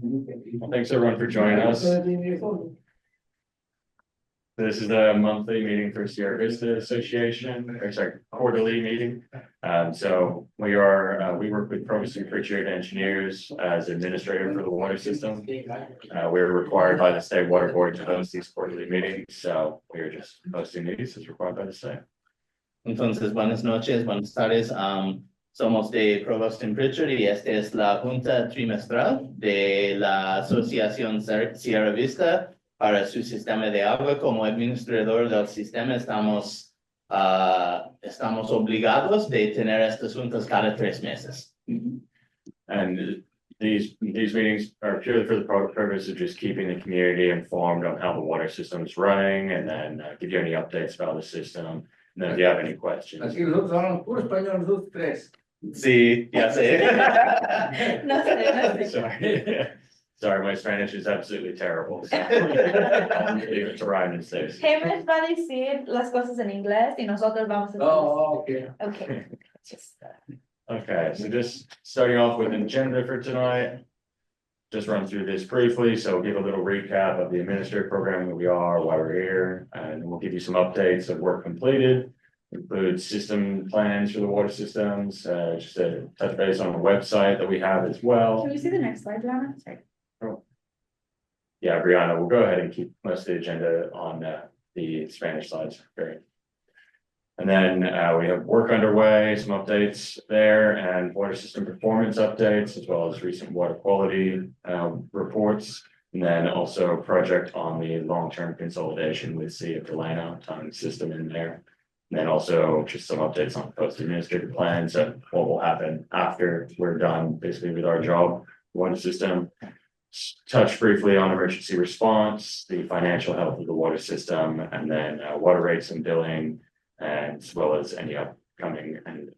Well, thanks everyone for joining us. This is the monthly meeting for Sierra Vista Association, or sorry, quarterly meeting. So we work with Provost and Pritchard Engineers as administrator for the water system. We're required by the state water board to host these quarterly meetings, so we're just hosting these as required by the state. Entonces, buenas noches, buenas tardes. Somos de Provost and Pritchard y esta es la junta trimestral de la Asociación Sierra Vista para su sistema de agua. Como administrador del sistema estamos obligados de tener estas juntas cada 3 meses. And these meetings are purely for the purpose of just keeping the community informed on how the water system is running, and then give you any updates about the system. And then if you have any questions. Así que nosotros hablamos puro español, nosotros 3. Sí, ya sé. No sé. Sorry, my Spanish is absolutely terrible. So I'll leave it to Ryan and Stacey. James va a decir las cosas en inglés y nosotros vamos a decir. Oh, okay. Okay. Okay, so just starting off with an agenda for tonight. Just run through this briefly, so we'll give a little recap of the administrative program that we are, why we're here, and we'll give you some updates of work completed. Include system plans for the water systems, just a touch base on the website that we have as well. Can we see the next slide, Brianna? Sorry. Yeah, Brianna, we'll go ahead and keep most of the agenda on the Spanish slides. Great. And then we have work underway, some updates there, and water system performance updates, as well as recent water quality reports. And then also a project on the long-term consolidation with City of Delano, tying the system in there. And then also just some updates on post-administrative plans and what will happen after we're done basically with our job, water system. Touch briefly on emergency response, the financial health of the water system, and then water rates and billing, and as well as any upcoming and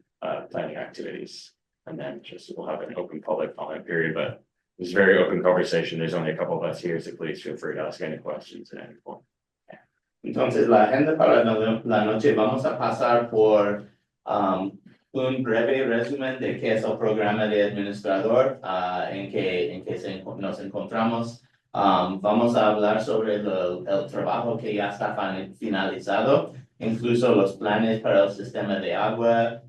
planning activities. And then just we'll have an open public comment period, but it's a very open conversation. There's only a couple of us here, so please feel free to ask any questions at any point. Entonces, la agenda para la noche vamos a pasar por un breve resumen de qué es el programa de administrador en que nos encontramos. Vamos a hablar sobre el trabajo que ya está finalizado, incluso los planes para el sistema de agua,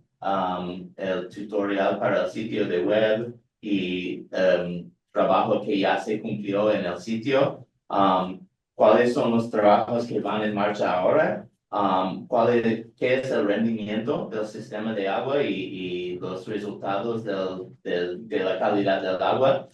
el tutorial para el sitio de web y trabajo que ya se cumplió en el sitio. ¿Cuáles son los trabajos que van en marcha ahora? ¿Qué es el rendimiento del sistema de agua y los resultados de la calidad del agua?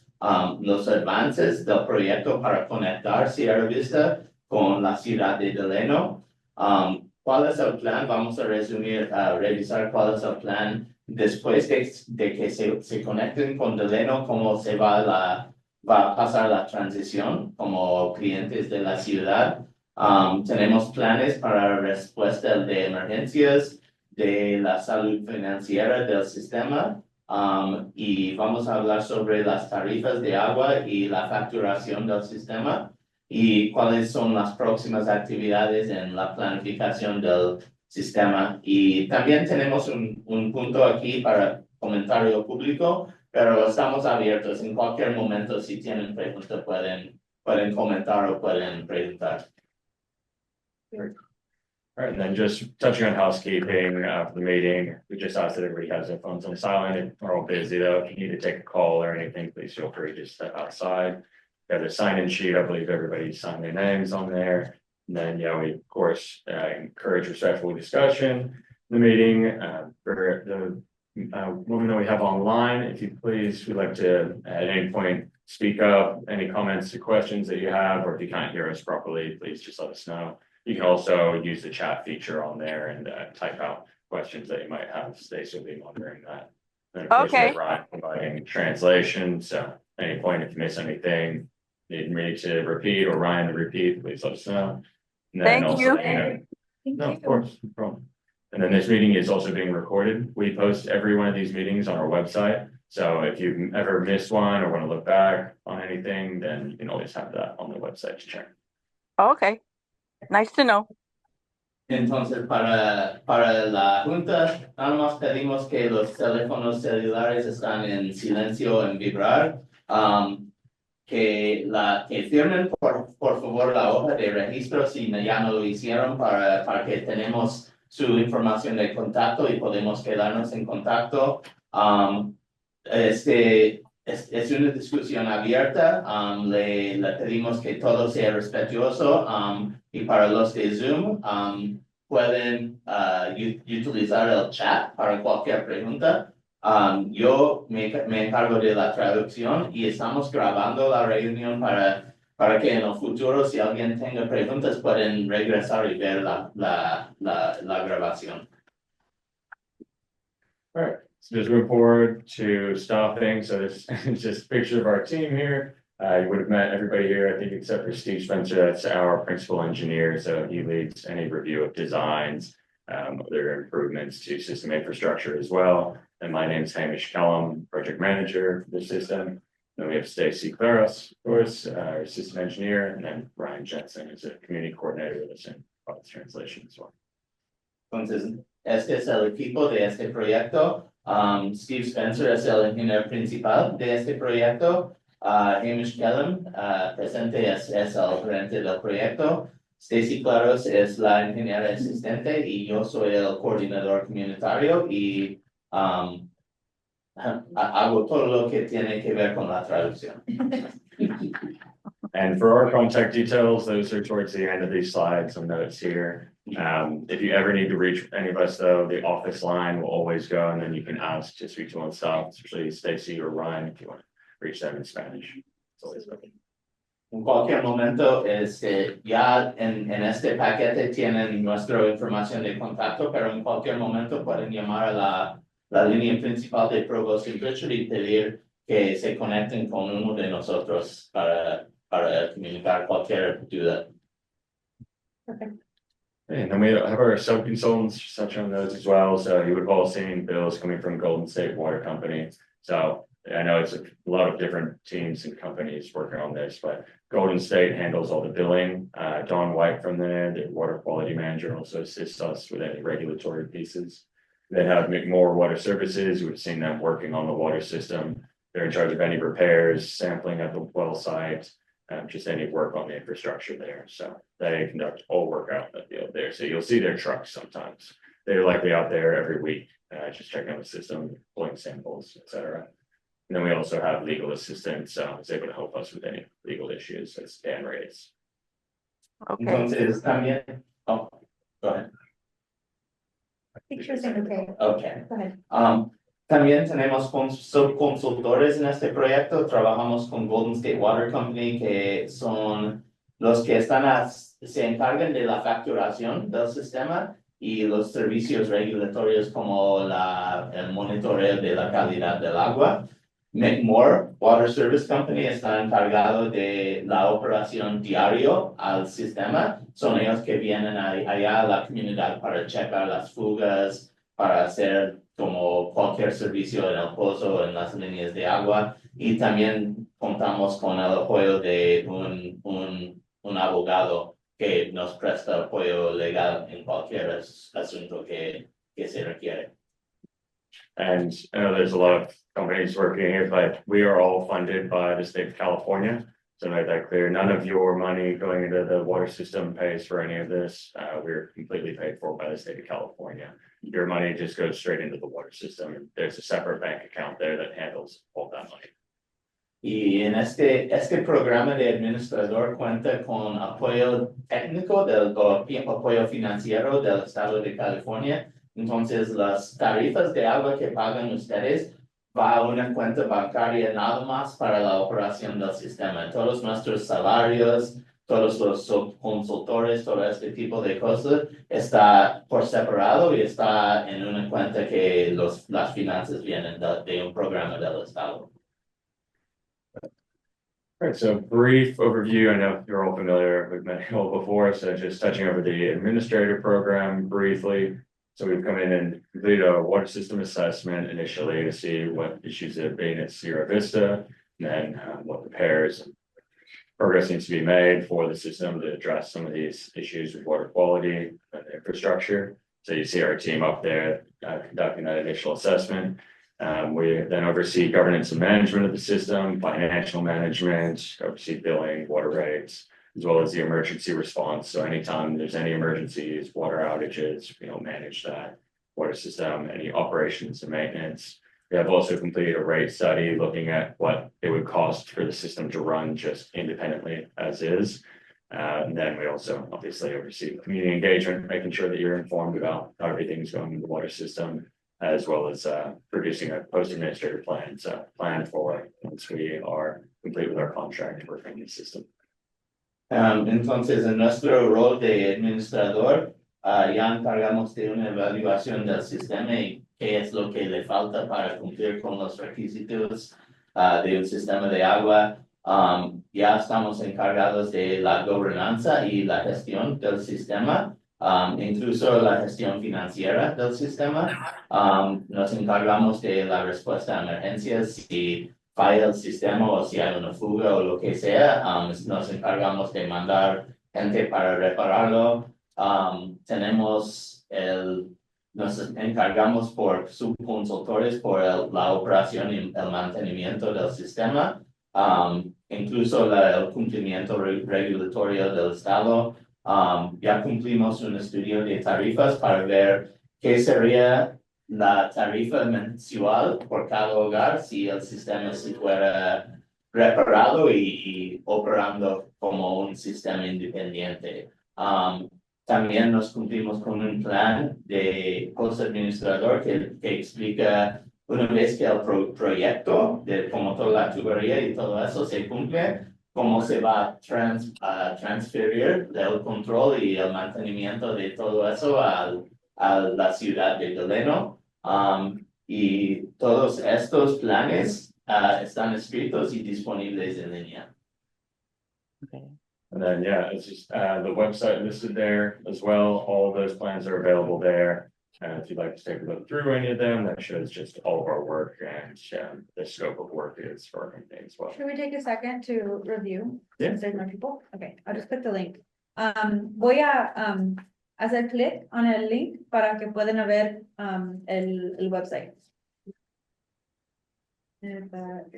Los avances del proyecto para conectar Sierra Vista con la ciudad de Delano. ¿Cuál es el plan? Vamos a revisar cuál es el plan después de que se conecten con Delano, cómo se va a pasar la transición como clientes de la ciudad. Tenemos planes para respuesta de emergencias, de la salud financiera del sistema, y vamos a hablar sobre las tarifas de agua y la facturación del sistema y cuáles son las próximas actividades en la planificación del sistema. Y también tenemos un punto aquí para comentario público, pero estamos abiertos en cualquier momento. Si tienen preguntas pueden comentar o pueden preguntar. All right, and then just touching on housekeeping for the meeting, we just asked that everybody has their phones on silent. We're all busy though. If you need to take a call or anything, please feel free to step outside. Got a sign-in sheet. I believe everybody signed their names on there. And then, yeah, we of course encourage respectful discussion in the meeting. For the woman that we have online, if you please, we'd like to at any point speak up, any comments or questions that you have, or if you can't hear us properly, please just let us know. You can also use the chat feature on there and type out questions that you might have. Stacey will be monitoring that. And of course, Okay. we have Ryan providing translation. So at any point, if you miss anything, need me to repeat or Ryan to repeat, please let us know. And then Thank also, you. no, of course, no problem. And then this meeting is also being recorded. We post every one of these meetings on our website. So if you ever missed one or want to look back on anything, then you can always have that on the website to check. Okay, nice to know. Entonces, para la junta, nada más pedimos que los teléfonos celulares están en silencio, en vibrar. que firmen por favor la hoja de registro si ya no lo hicieron para que tenemos su información de contacto y podemos quedarnos en contacto. Es una discusión abierta, le pedimos que todo sea respetuoso, y para los de Zoom, pueden utilizar el chat para cualquier pregunta. Yo me encargo de la traducción y estamos grabando la reunión para que en el futuro, si alguien tenga preguntas, pueden regresar y ver la grabación. All right, so just move forward to staffing. So this is just a picture of our team here. You would have met everybody here, I think, except for Steve Spencer. That's our principal engineer. So he leads any review of designs, other improvements to system infrastructure as well. And my name is Hamish Kellum, project manager for the system. Then we have Stacy Claros, of course, our system engineer, and then Ryan Jensen is a community coordinator with us in product translation as well. Entonces, este es el equipo de este proyecto. Steve Spencer es el ingeniero principal de este proyecto. Hamish Kellum, presente, es el gerente del proyecto. Stacy Claros es la ingeniera asistente y yo soy el coordinador comunitario y hago todo lo que tiene que ver con la traducción. And for our contact details, those are towards the end of these slides, some notes here. If you ever need to reach any of us though, the office line will always go and then you can ask to speak to one staff, especially Stacy or Ryan, if you want to reach them in Spanish. It's always open. En cualquier momento, ya en este paquete tienen nuestra información de contacto, pero en cualquier momento pueden llamar a la línea principal de Provost y Richard y pedir que se conecten con uno de nosotros para comunicar cualquier duda. And then we have our sub-consultants, touch on those as well. So you would have all seen bills coming from Golden State Water Company. So I know it's a lot of different teams and companies working on this, but Golden State handles all the billing. Don White from there, the water quality manager, also assists us with any regulatory pieces. They have McMoore Water Services. We've seen them working on the water system. They're in charge of any repairs, sampling at the well site, just any work on the infrastructure there. So they conduct all work out in the field there. So you'll see their trucks sometimes. They're likely out there every week, just checking out the system, pulling samples, etc. And then we also have legal assistance, is able to help us with any legal issues as Dan raised. Okay. Entonces también, go ahead. Pictures in okay. Okay. Go ahead. También tenemos subconsultores en este proyecto. Trabajamos con Golden State Water Company, que son los que se encargan de la facturación del sistema y los servicios regulatorios como el monitoreo de la calidad del agua. McMoore Water Service Company está encargado de la operación diario al sistema. Son ellos que vienen allá a la comunidad para checar las fugas, para hacer como cualquier servicio en el pozo, en las líneas de agua. Y también contamos con el apoyo de un abogado que nos presta apoyo legal en cualquier asunto que se requiere. And I know there's a lot of companies working here, but we are all funded by the state of California. So to make that clear, none of your money going into the water system pays for any of this. We're completely paid for by the state of California. Your money just goes straight into the water system. There's a separate bank account there that handles all that money. Y en este programa de administrador cuenta con apoyo técnico apoyo financiero del estado de California. Entonces, las tarifas de agua que pagan ustedes va a una cuenta bancaria nada más para la operación del sistema. Todos nuestros salarios, todos los subconsultores, todo este tipo de cosas está por separado y está en una cuenta que las finanzas vienen de un programa del estado. All right, so brief overview. I know you're all familiar with Medical before, so just touching over the administrator program briefly. So we've come in and completed a water system assessment initially to see what issues have been at Sierra Vista, and then what repairs and progress needs to be made for the system to address some of these issues with water quality and infrastructure. So you see our team up there conducting that initial assessment. We then oversee governance and management of the system, financial management, oversee billing, water rates, as well as the emergency response. So anytime there's any emergencies, water outages, manage that water system, any operations and maintenance. We have also completed a rate study looking at what it would cost for the system to run just independently as is. And then we also obviously oversee community engagement, making sure that you're informed about how everything's going in the water system, as well as producing a post-administrative plan. So plan for once we are complete with our contract working the system. Entonces, en nuestro rol de administrador, ya encargamos de una evaluación del sistema y qué es lo que le falta para cumplir con los requisitos de un sistema de agua. Ya estamos encargados de la gobernanza y la gestión del sistema, incluso la gestión financiera del sistema. Nos encargamos de la respuesta a emergencias si falla el sistema o si hay una fuga o lo que sea. Nos encargamos de mandar gente para repararlo. Nos encargamos por subconsultores por la operación y el mantenimiento del sistema, incluso el cumplimiento regulatorio del Estado. Ya cumplimos un estudio de tarifas para ver qué sería la tarifa mensual por cada hogar si el sistema se fuera reparado y operando como un sistema independiente. También nos cumplimos con un plan de post-administrador que explica una vez que el proyecto de como toda la tubería y todo eso se cumple, cómo se va a transferir el control y el mantenimiento de todo eso a la ciudad de Galeno. Y todos estos planes están escritos y disponibles en línea. Okay. And then, it's just the website listed there as well. All of those plans are available there. If you'd like to take a look through any of them, that shows just all of our work and the scope of work is for our company as well. Should we take a second to review? Yeah. Since there's more people? Okay, I'll just click the link. Voy a hacer clic on el link para que puedan ver el website. Déjame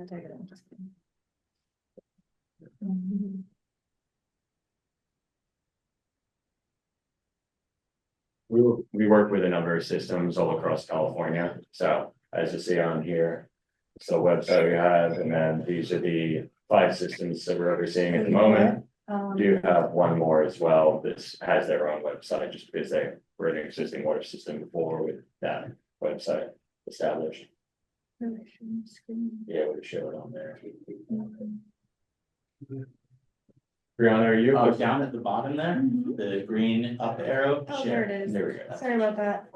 take it. Just kidding. We work with a number of systems all across California. So as you see on here, it's the website we have, and then these are the 5 systems that we're overseeing at the moment. We do have one more as well. This has their own website just because they were an existing water system before with that website established. Yeah, we show it on there. Brianna, are you? Down at the bottom there, Mhm. the green up arrow. Oh, share. there it is. There we go. Sorry about that.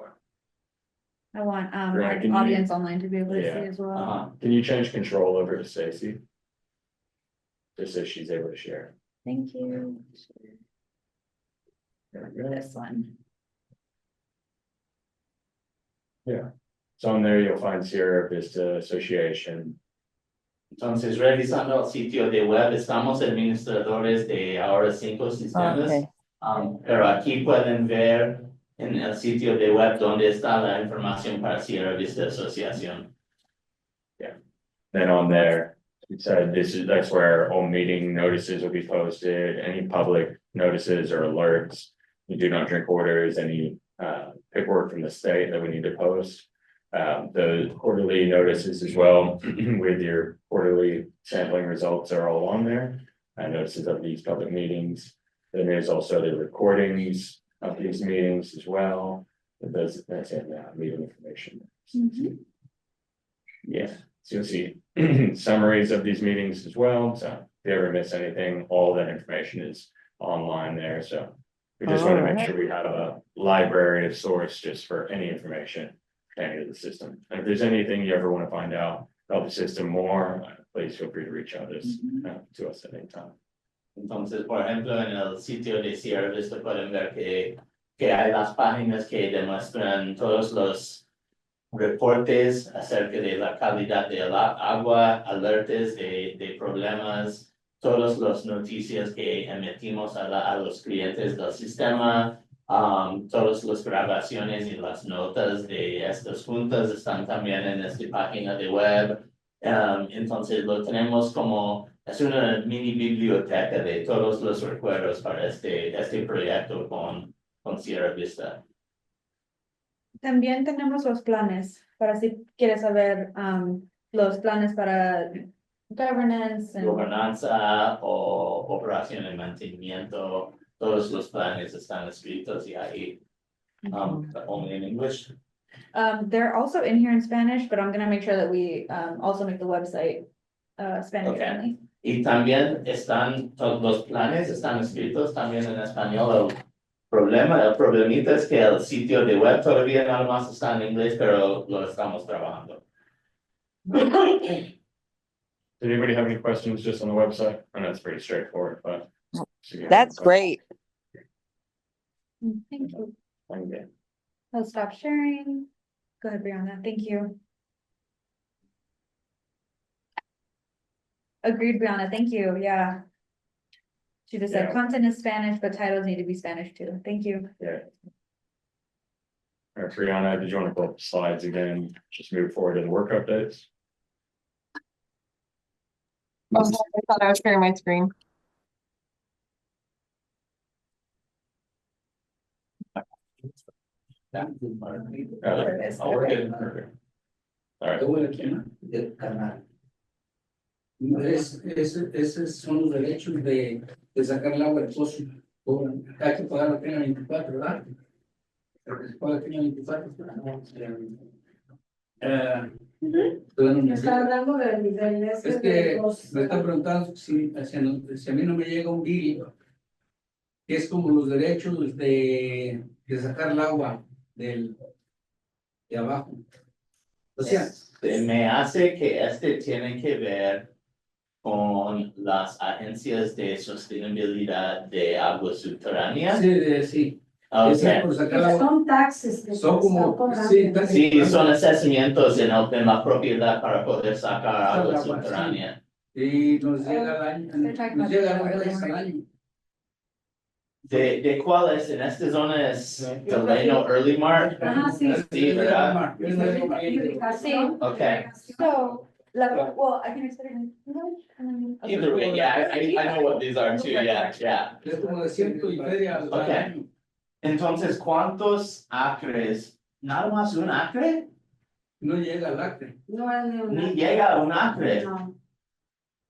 I want Right, our can you- audience online to be able to Yeah. see as well. Can you change control over to Stacy? Just so she's able to share. Thank you. There we go. This one. So on there, you'll find Sierra Vista Association. Entonces, revisando el sitio de web, estamos administradores de ahora 5 sistemas. Okay. Pero aquí pueden ver en el sitio de web dónde está la información para Sierra Vista Asociación. Then on there, it said that's where all meeting notices will be posted, any public notices or alerts. You do not drink orders, any paperwork from the state that we need to post. The quarterly notices as well with your quarterly sampling results are all on there. Notices of these public meetings. Then there's also the recordings of these meetings as well. That's in meeting information. Mhm. Yeah, so you'll see summaries of these meetings as well. So if you ever miss anything, all that information is online there. So we just want to make sure we have a library of source just for any information pertaining to the system. And if there's anything you ever want to find out about the system more, please feel free to reach out to us at any time. Entonces, por ejemplo, en el sitio de Sierra Vista pueden ver que hay las páginas que demuestran todos los reportes acerca de la calidad del agua, alertas de problemas, todas las noticias que emitimos a los clientes del sistema, Todas las grabaciones y las notas de estas juntas están también en esta página de web. Entonces lo tenemos como, es una mini biblioteca de todos los recuerdos para este proyecto con Sierra Vista. También tenemos los planes, para si quieres saber, los planes para governance. Gobernanza o operación y mantenimiento, todos los planes están escritos y ahí, only in English. They're also in here in Spanish, but I'm gonna make sure that we, also make the website, Spanish Okay. friendly. Y también todos los planes están escritos también en español. El problemita es que el sitio de web todavía nada más está en inglés, pero lo estamos trabajando. Did anybody have any questions just on the website? I know it's pretty straightforward, but. That's great. Thank you. Okay. I'll stop sharing. Go ahead, Brianna. Thank you. Agreed, Brianna. Thank you. Yeah. She just said Yeah. content is Spanish, but titles need to be Spanish too. Thank you. Yeah. All right, Brianna, did you want to pull up the slides again? Just move forward to the work updates? Oh, sorry, I thought I was sharing my screen. Oh, we're good. Perfect. All right, Qué bueno que no, del canal. Esos son los derechos de sacar el agua del pozo. Hay que pagar la pena 24, ¿verdad? Se paga la pena 24. Bueno, me Está hablando del es que me están preguntando si a mí no me llega un bill, que es como los derechos de sacar el agua de abajo. O sea, Me hace que tiene que ver con las agencias de sostenibilidad de agua subterránea. sí. Es Okay. por sacar el agua. Son taxes que Son como, cobrando. Sí, son asesimientos en la propiedad para poder sacar agua Agua, subterránea. Y nos llega al año, They're talking nos about llega the una early vez al morning. año. ¿De cuál es? En esta zona es Delano Early Mart. Ajá, sí. Sí, ¿verdad? Sí. Okay. So, well, I can explain. Either way, yeah, I know what these are too, yeah. Es como de 100 y feria al Okay. año. Entonces, ¿cuántos acres? ¿Nada más un acre? No llega al acre. No es ni una. Ni llega a un acre. No.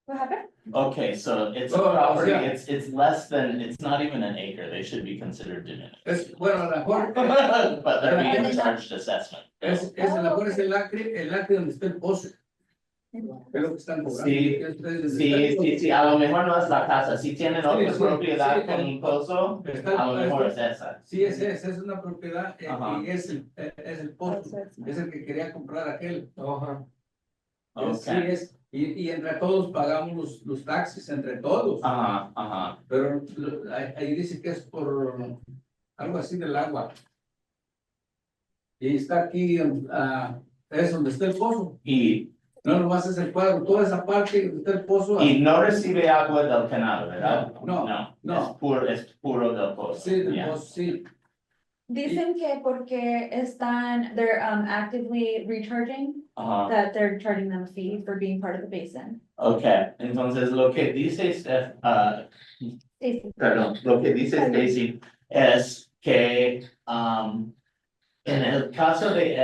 What happened? Okay, so it's a Oh, property, yeah. it's less than, it's not even an acre, they should be considered diminished. Es, bueno, a lo mejor But they're being charged assessment. es a lo mejor es el acre donde está el pozo. Es lo que están cobrando. Sí, Es donde está el Sí, a lo mejor no es la casa, si tienen otra Sí, propiedad sí, con un pozo, pozo. a lo mejor es esa. Sí, es una propiedad Ajá. y es el pozo. Es el que quería comprar aquel. Ajá. Sí, Okay. y entre todos pagamos los taxis, entre todos. Ajá. Pero ahí dice que es por algo así del agua. Y está aquí, es donde está el pozo. Y No nomás es el cuadro, toda esa parte donde está el pozo. no recibe agua del canal, ¿verdad? No. Es puro del pozo. Sí, del Yeah. pozo, sí. Dicen que porque they're actively recharging, Ajá. that they're charging them a fee for being part of the basin. Okay, entonces lo que dice lo que dice Stacy es que en el caso de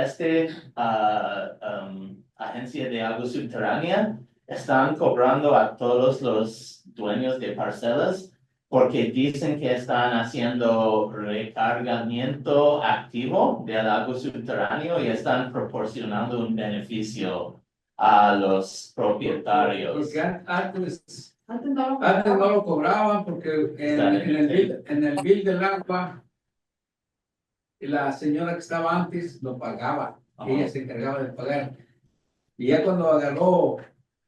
agencia de agua subterránea, están cobrando a todos los dueños de parcelas porque dicen que están haciendo recargamiento activo del agua subterráneo y están proporcionando un beneficio a los propietarios. Porque antes Antes no lo no lo cobraban porque en el bill del agua la señora que estaba antes lo pagaba. Ajá. Ella se encargaba de pagar. Y ya cuando agarró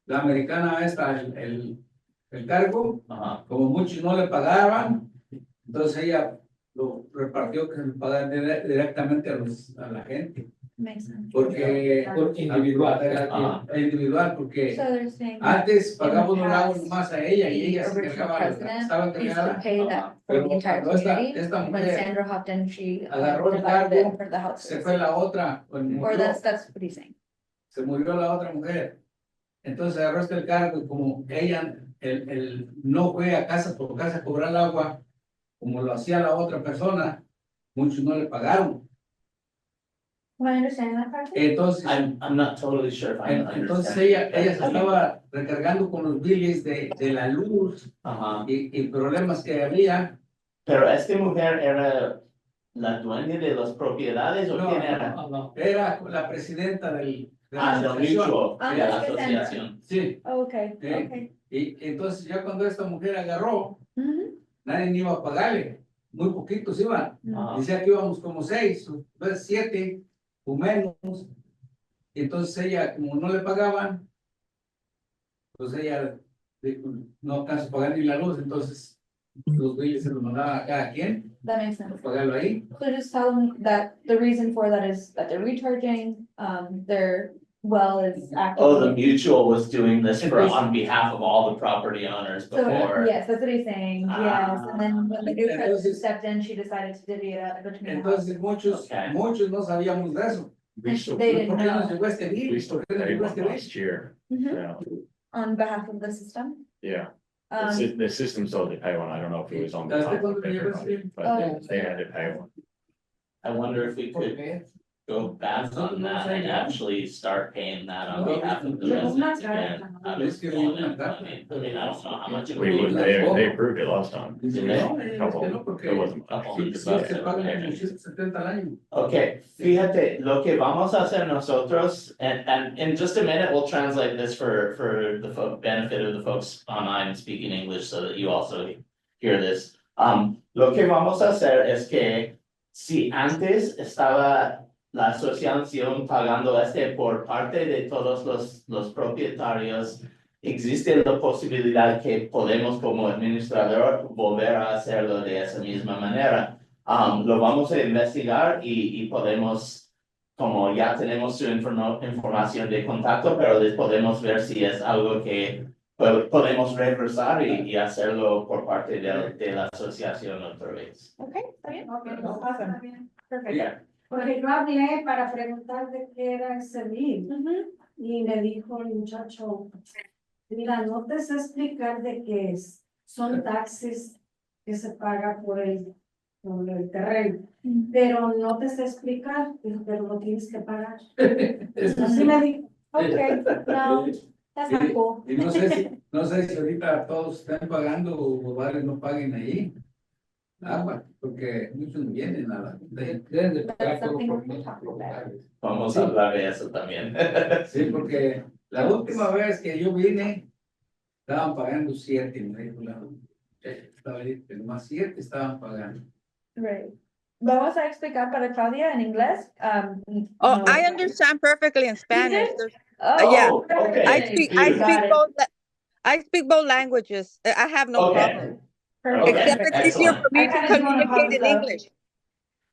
la americana el cargo, Ajá. como muchos no le pagaban, entonces ella lo repartió que se le pagaran directamente a la gente. Makes sense. Porque individual, Ajá. individual, porque So they're saying. antes in pagaba the uno el agua past, nomás a ella y The ella se original encargaba, la que president estaba used to encargada, pay that for pero the entire cuando community. esta When mujer Sandra hopped in, she agarró el divided it cargo, for the houses. se fue la otra, pues Or murió, that's what he's saying. se murió la otra mujer. Entonces agarró el cargo y como ella no fue a casa por casa a cobrar el agua, como lo hacía la otra persona, muchos no le pagaron. Am I understanding that correctly? Entonces, I'm not totally sure if I'm entonces understanding. ella se estaba recargando con los biles de la luz Ajá. y problemas que había. Pero esta mujer era la dueña de las propiedades o No, quién era? no, era la presidenta de la Del asociación. mutuo, Ah, de la es que Sandra. asociación. Sí, Oh, okay, Sí. okay. y entonces ya cuando esta mujer agarró, Mhm. nadie iba a pagarle, muy poquitos iban. Ajá. Decía que íbamos como 6, pues 7 o menos. Y entonces ella, como no le pagaban, pues ella dijo, no alcanzo a pagar ni la luz, entonces los biles se los mandaban a cada quien, That makes por sense. pagarlo ahí. So just tell them that the reason for that is that they're recharging, their well is active. Oh, the mutual was doing this for Entonces- on behalf of all the property owners So, before. yes, that's what he's saying, yes, and then when the new president Entonces- stepped in, she decided to divvy it up between the Entonces houses. Okay. muchos no sabíamos de eso. We still, They ¿Por didn't qué nos know. llegó este bill? we still ¿Por qué nos paid llegó one este bill? last year. Mhm. Yeah, On behalf of the system. yeah. The Um, the system still had to pay one. I don't know if it was on the ¿Desde top of cuándo llegó everybody, ese? but Oh. they had to pay one. I wonder if we could go back on that and actually start paying that on behalf of the residents again. Out of Es que one una and carta. I mean, I don't know how much. it We would would, be. they approved it last time. Dice, Did they? no, es que no, Couple, porque it wasn't much. Couple sí, hundred sí, bucks se of pagan como payments. 170 al año. Okay, fíjate, lo que vamos a hacer nosotros, and in just a minute, we'll translate this for the benefit of the folks online speaking English so that you also hear this. Lo que vamos a hacer es que si antes estaba la asociación pagando por parte de todos los propietarios, existe la posibilidad que podemos como administrador volver a hacerlo de esa misma manera. Lo vamos a investigar y podemos, como ya tenemos su información de contacto, pero les podemos ver si es algo que podemos reversar y hacerlo por parte de la asociación otra vez. okay, está bien. Okay, Awesome. está bien. Perfect. Porque yo hablé para preguntar de qué era ese bill Mhm. y me dijo el muchacho, mira, no te sé explicar de qué es, son taxes que se paga por el terreno, pero no te sé explicar, pero lo tienes que pagar. Así me dijo. Okay, no, that's not cool. Y no sé si ahorita todos están pagando o varios no paguen ahí agua, porque muchos no vienen a la deben de pagar That's todo something por we can talk about. Vamos a hablar de eso también. Sí, porque la última vez que yo vine, estaban pagando 7, me dijo la estaba ahí, pero más 7 estaban pagando. Right. Vamos a explicar para Claudia en inglés. Oh, No. I understand perfectly in Spanish. There's- Oh, yeah. okay. I speak I Got speak it. both I speak both languages. I have no Okay. problem. Perfect. Okay. Except it's easier Excellent. for me I to kinda do wanna communicate pause in though. English.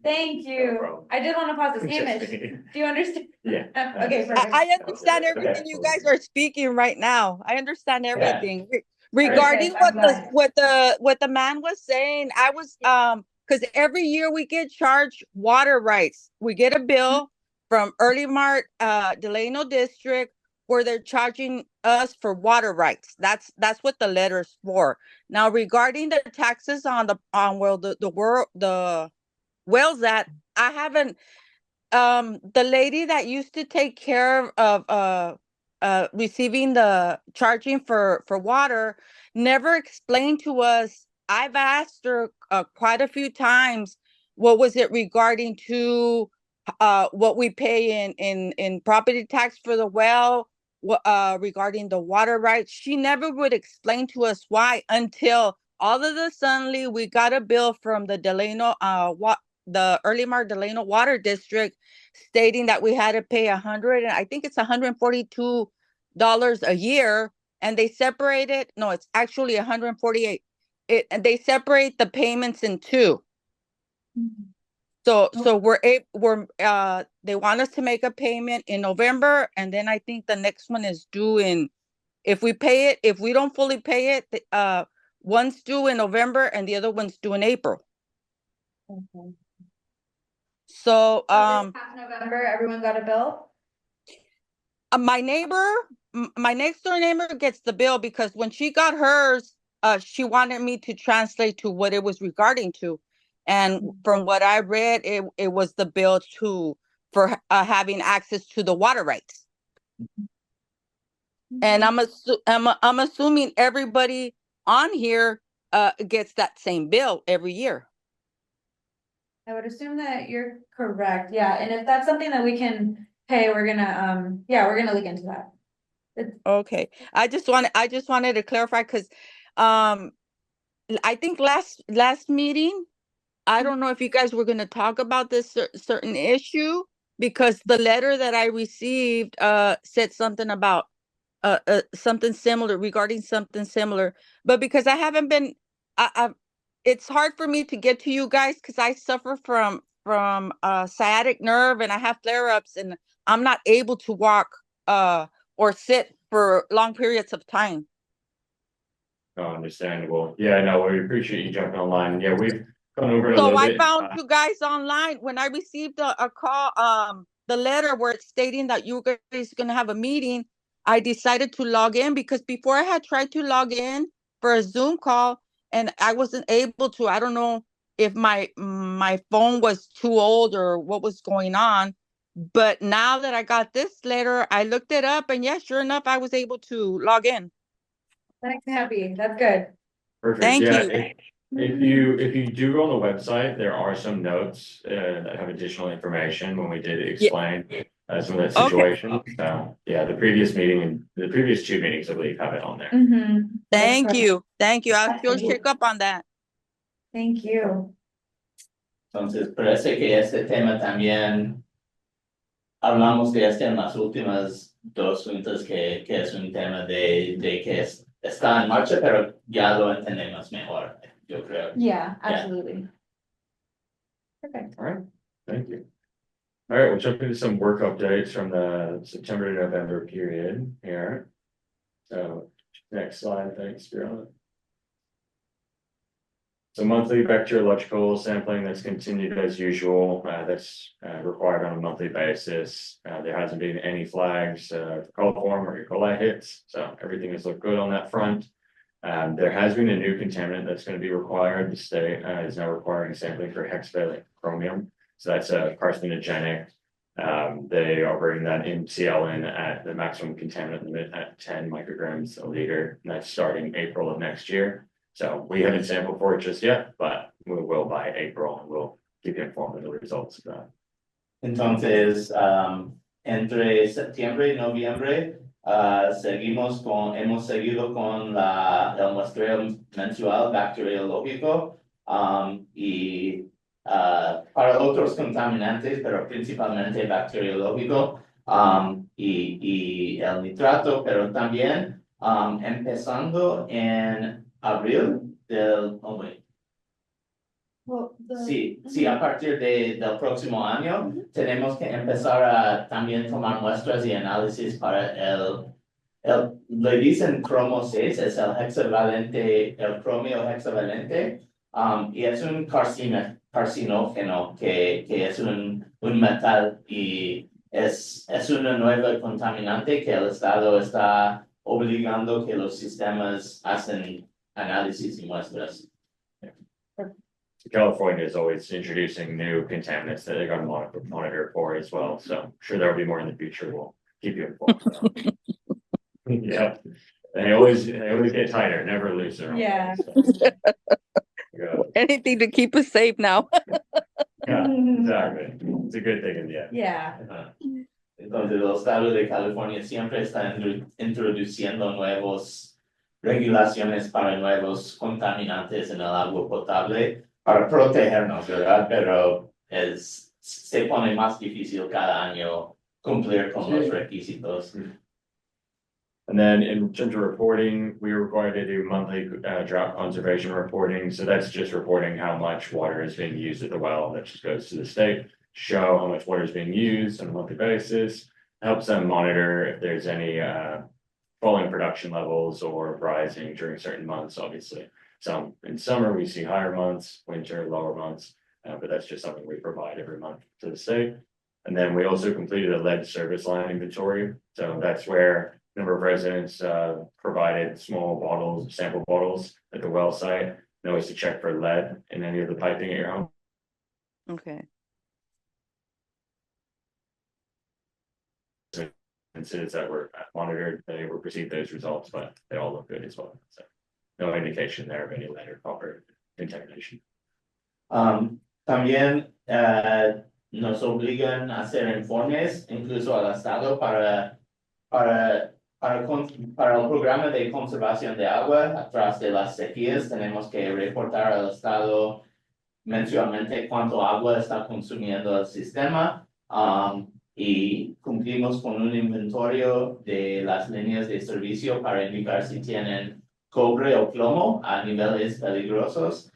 Thank No you. problem. I did want to pause this. Just Hamish, kidding. do you understand? Yeah. Okay, perfect. I understand Okay. everything you guys are speaking right now. I understand everything. Regarding I'm glad. what the man was saying, I was because every year we get charged water rights. We get a bill from Early Mart Delano District where they're charging us for water rights. That's what the letter's for. Now regarding the taxes on well the wells that I haven't the lady that used to take care of receiving the charging for water never explained to us. I've asked her quite a few times what was it regarding to what we pay in property tax for the well, regarding the water rights. She never would explain to us why until all of a suddenly we got a bill from the Delano the Early Mart Delano Water District stating that we had to pay I think it's $142 a year, and they separate it. No, it's actually 148. And they separate the payments in two. So they want us to make a payment in November, and then I think the next one is due in, if we pay it, if we don't fully pay it, one's due in November and the other one's due in April. Okay. So, So this past November, everyone got a bill? my neighbor, my next door neighbor gets the bill because when she got hers, she wanted me to translate to what it was regarding to. And from what I read, it was the bill for having access to the water rights. And I'm assuming everybody on here gets that same bill every year. I would assume that you're correct, yeah, and if that's something that we can pay, we're gonna look into that. Okay, I just wanted to clarify because I think last meeting, I don't know if you guys were going to talk about this certain issue, because the letter that I received said something about something similar, regarding something similar, but because I haven't been, it's hard for me to get to you guys because I suffer from sciatic nerve, and I have flare-ups, and I'm not able to walk or sit for long periods of time. Oh, understandable. Yeah, no, we appreciate you jumping online. Yeah, we've gone over it a So little I bit. found you guys online when I received a call, the letter where it's stating that you guys gonna have a meeting. I decided to log in because before I had tried to log in for a Zoom call and I wasn't able to. I don't know if my phone was too old or what was going on. But now that I got this letter, I looked it up, and yeah, sure enough, I was able to log in. That's happy, that's good. Perfect. Thank Yeah, you. if you do go on the website, there are some notes that have additional information when we did explain some of that Okay. situation. So yeah, the previous meeting and the previous two meetings, I believe, have it on there. Thank you. I'll sure Absolutely. check up on that. Thank you. Entonces, parece que este tema también hablamos de este en las últimas dos juntas, que es un tema de que está en marcha, pero ya lo entendemos mejor, yo creo. Yeah, absolutely. Perfect. All right, thank you. All right, we'll jump into some work updates from the September to November period here. So next slide, thanks, Fiona. So monthly bacteriological sampling that's continued as usual, that's required on a monthly basis. There hasn't been any flags for coliform or E. coli hits, so everything has looked good on that front. There has been a new contaminant that's going to be required. The state is now requiring sampling for hexavalent chromium, so that's a carcinogenic. They are bringing that MCL in at the maximum contaminant limit at 10 micrograms a liter, and that's starting April of next year. So we haven't sampled for it just yet, but we will by April, and we'll keep you informed of the results of that. Entonces, entre septiembre y noviembre, hemos seguido con el muestreo mensual bacteriológico, y para otros contaminantes, pero principalmente bacteriológico, y el nitrato, pero también empezando en abril del, Sí, a partir del próximo año tenemos que empezar a también tomar muestras y análisis para le dicen cromo 6, es el hexavalente, el cromio hexavalente, y es un carcinógeno que es un metal y es una nueva contaminante que el Estado está obligando que los sistemas hacen análisis y muestras. California is always introducing new contaminants that they're going to monitor for as well. So I'm sure there will be more in the future. We'll keep you informed. Yeah, they always get tighter, never looser. Yeah. So. Anything to keep us safe now. Yeah, exactly. It's a good thing in the end. Yeah. Entonces, el Estado de California siempre está introduciendo nuevas regulaciones para nuevos contaminantes en el agua potable para protegernos, ¿verdad? Pero se pone más difícil cada año cumplir con los requisitos. And then in terms of reporting, we are required to do monthly drought conservation reporting. So that's just reporting how much water is being used at the well. That just goes to the state, show how much water is being used on a monthly basis. Helps them monitor if there's any falling production levels or rising during certain months, obviously. So in summer, we see higher months, winter, lower months, but that's just something we provide every month to the state. And then we also completed a lead service line inventory. So that's where a number of residents provided small bottles, sample bottles at the well site, and always to check for lead in any of the piping at your home. Okay. Incidents that were monitored, they were received those results, but they all look good as well. So no indication there of any lead or copper contamination. También nos obligan a hacer informes, incluso al Estado, para el programa de conservación de agua atrás de las sequías. Tenemos que reportar al Estado mensualmente cuánto agua está consumiendo el sistema. Y cumplimos con un inventario de las líneas de servicio para indicar si tienen cobre o plomo a niveles peligrosos.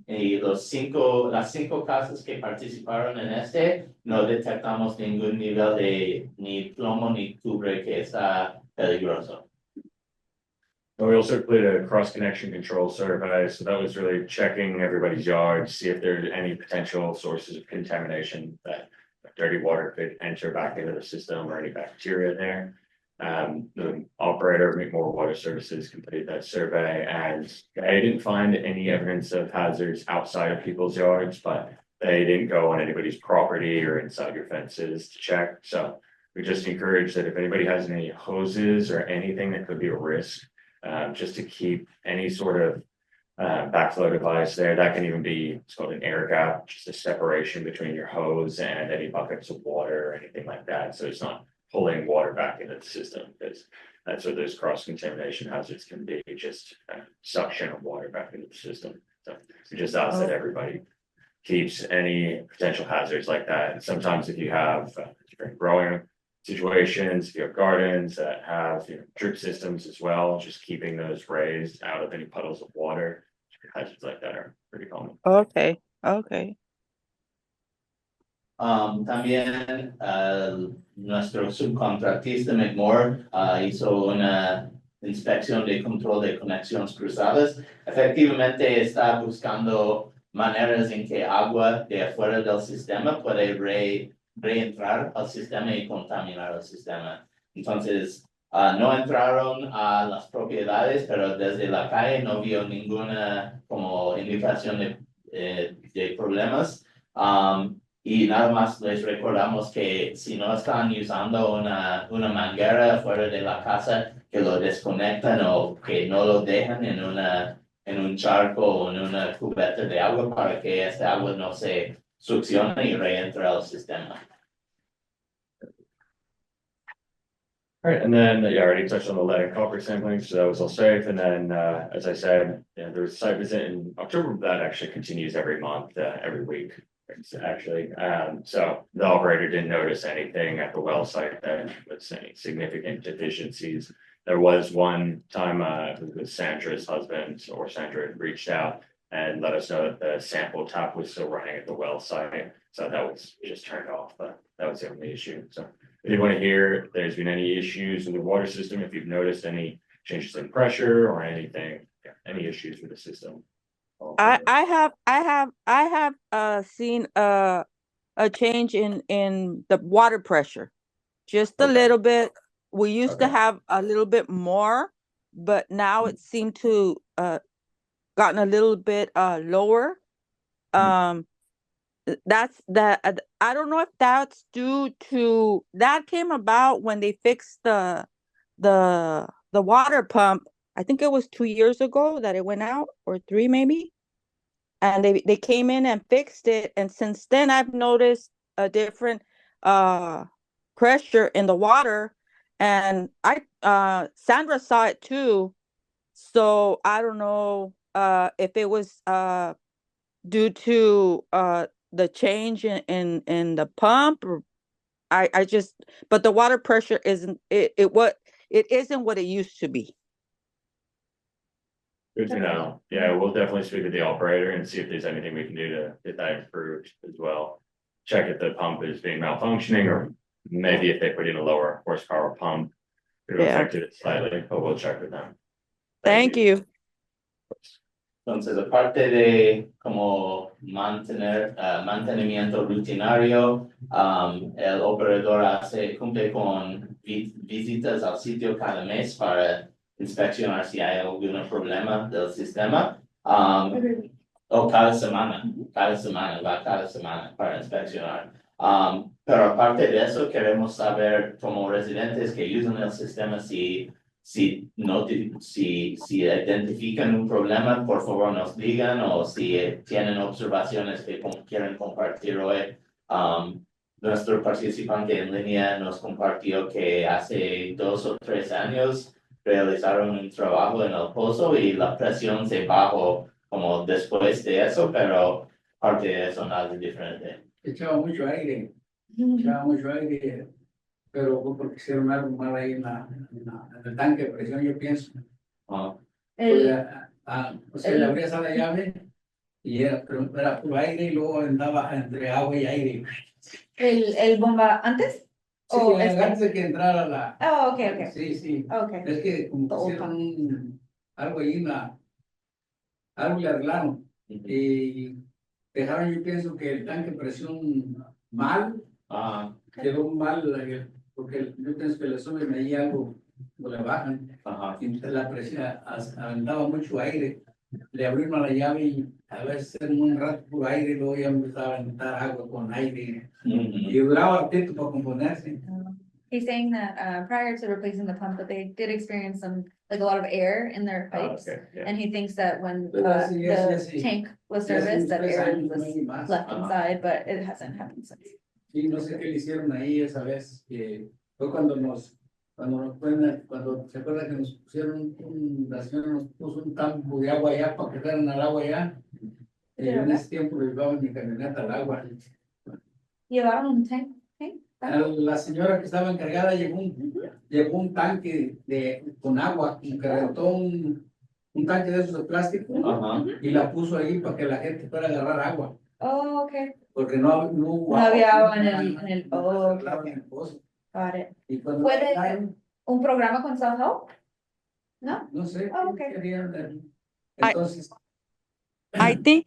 Y las 5 casas que participaron en no detectamos ningún nivel de ni plomo ni cobre que está peligroso. And we also completed a cross-connection control survey, so that was really checking everybody's yard, see if there's any potential sources of contamination that dirty water could enter back into the system or any bacteria there. The operator of McMoore Water Services completed that survey, and they didn't find any evidence of hazards outside of people's yards, but they didn't go on anybody's property or inside your fences to check. So we just encourage that if anybody has any hoses or anything that could be a risk, just to keep any sort of backflow device there. That can even be, it's called an air gap, just a separation between your hose and any buckets of water or anything like that. So it's not pulling water back into the system, because that's where those cross-contamination hazards can be, just suction of water back into the system. So we just ask that everybody keeps any potential hazards like that. And sometimes if you have different growing situations, if you have gardens that have drip systems as well, just keeping those raised out of any puddles of water, hazards like that are pretty common. Okay. También nuestro subcontratista McMoore hizo una inspección de control de conexiones cruzadas. Efectivamente está buscando maneras en que agua de afuera del sistema puede reentrar al sistema y contaminar el sistema. Entonces, no entraron a las propiedades, pero desde la calle no vio ninguna como indicación de problemas. Y nada más les recordamos que si no están usando una manguera fuera de la casa, que lo desconectan o que no lo dejan en un charco o en una cubeta de agua para que este agua no se succione y reentre al sistema. All right, and then I already touched on the lead and copper sampling, so that was all safe. And then, as I said, there was a site visit in October that actually continues every month, every week. Actually, so the operator didn't notice anything at the well site that was any significant deficiencies. There was one time it was Sandra's husband, or Sandra had reached out and let us know that the sample tap was still running at the well site, so that was just turned off, but that was the only issue. So if you want to hear if there's been any issues with the water system, if you've noticed any changes in pressure or anything, any issues with the system. I have seen a change in the water pressure, just a little bit. We used to have a little bit more, but now it seemed to gotten a little bit lower. That's that. I don't know if that's due to that came about when they fixed the water pump. I think it was 2 years ago that it went out, or 3 maybe. And they came in and fixed it, and since then I've noticed a different pressure in the water, and Sandra saw it too. So I don't know if it was due to the change in the pump, or I just, but the water pressure isn't it isn't what it used to be. Good to know. Yeah, we'll definitely speak with the operator and see if there's anything we can do to get that improved as well. check if the pump is being malfunctioning, or maybe if they put in a lower horsepower pump, it Yeah. affected it slightly, but we'll check with them. Thank you. Entonces, aparte de como mantenimiento rutinario, el operador cumple con visitas al sitio cada mes para inspeccionar si hay algún problema del sistema. O cada semana va cada semana para inspeccionar. Pero aparte de eso, queremos saber como residentes que usan el sistema si identifican un problema, por favor nos digan, o si tienen observaciones que quieren compartir hoy. Nuestro participante en línea nos compartió que hace 2 o 3 años realizaron un trabajo en el pozo y la presión se bajó como después de eso, pero aparte de eso nada diferente. Echaba mucho aire, pero fue porque hicieron algo mal ahí en el tanque de presión, yo pienso. Ah, O sea, le abrías a la llave y era puro aire y luego andaba entre agua y aire. ¿El bomba antes? Sí, ¿O antes de que entrara la... Oh, ok. Sí. Okay. Es que como que hicieron algo ahí, algo le arreglaron. Y dejaron, yo pienso que el tanque de presión mal, quedó mal, porque yo pienso que le suben ahí algo, o le bajan, y la presión aventaba mucho aire. Le abrieron la llave y a veces en un rato por aire y luego ya empezaba a aventar agua con aire. Y duraba un tiempo para componerse. He's saying that prior to replacing the pump, that they did experience a lot of air in their pipes. Okay, yeah. And he thinks that when Yes, the tank was serviced, that air was más. left inside, but it hasn't happened since. Sí, no sé qué le hicieron ahí esa vez, que fue cuando se acuerda que nos pusieron la señora nos puso un tambo de agua allá para que fueran al agua allá. Y en ese tiempo lo llevaba en mi camioneta al agua. ¿Llevaron un tank? La señora que estaba encargada llevó un tanque con agua, que rentó un tanque de esos de plástico y la puso ahí para que la gente fuera a agarrar agua. Oh, okay. Porque no había agua en el pozo. Got it. Y cuando ¿Puede un programa con self-help? ¿No? No sé. Oh, okay. Entonces. I think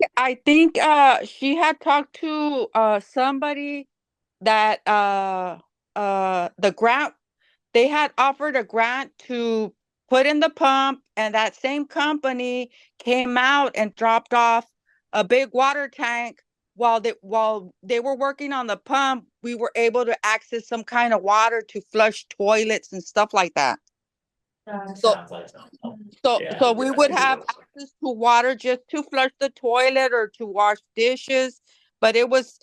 she had talked to somebody that the grant, they had offered a grant to put in the pump, and that same company came out and dropped off a big water tank. While they were working on the pump, we were able to access some kind of water to flush toilets and stuff like that. So we would have access to water just to flush the toilet or to wash dishes, but it was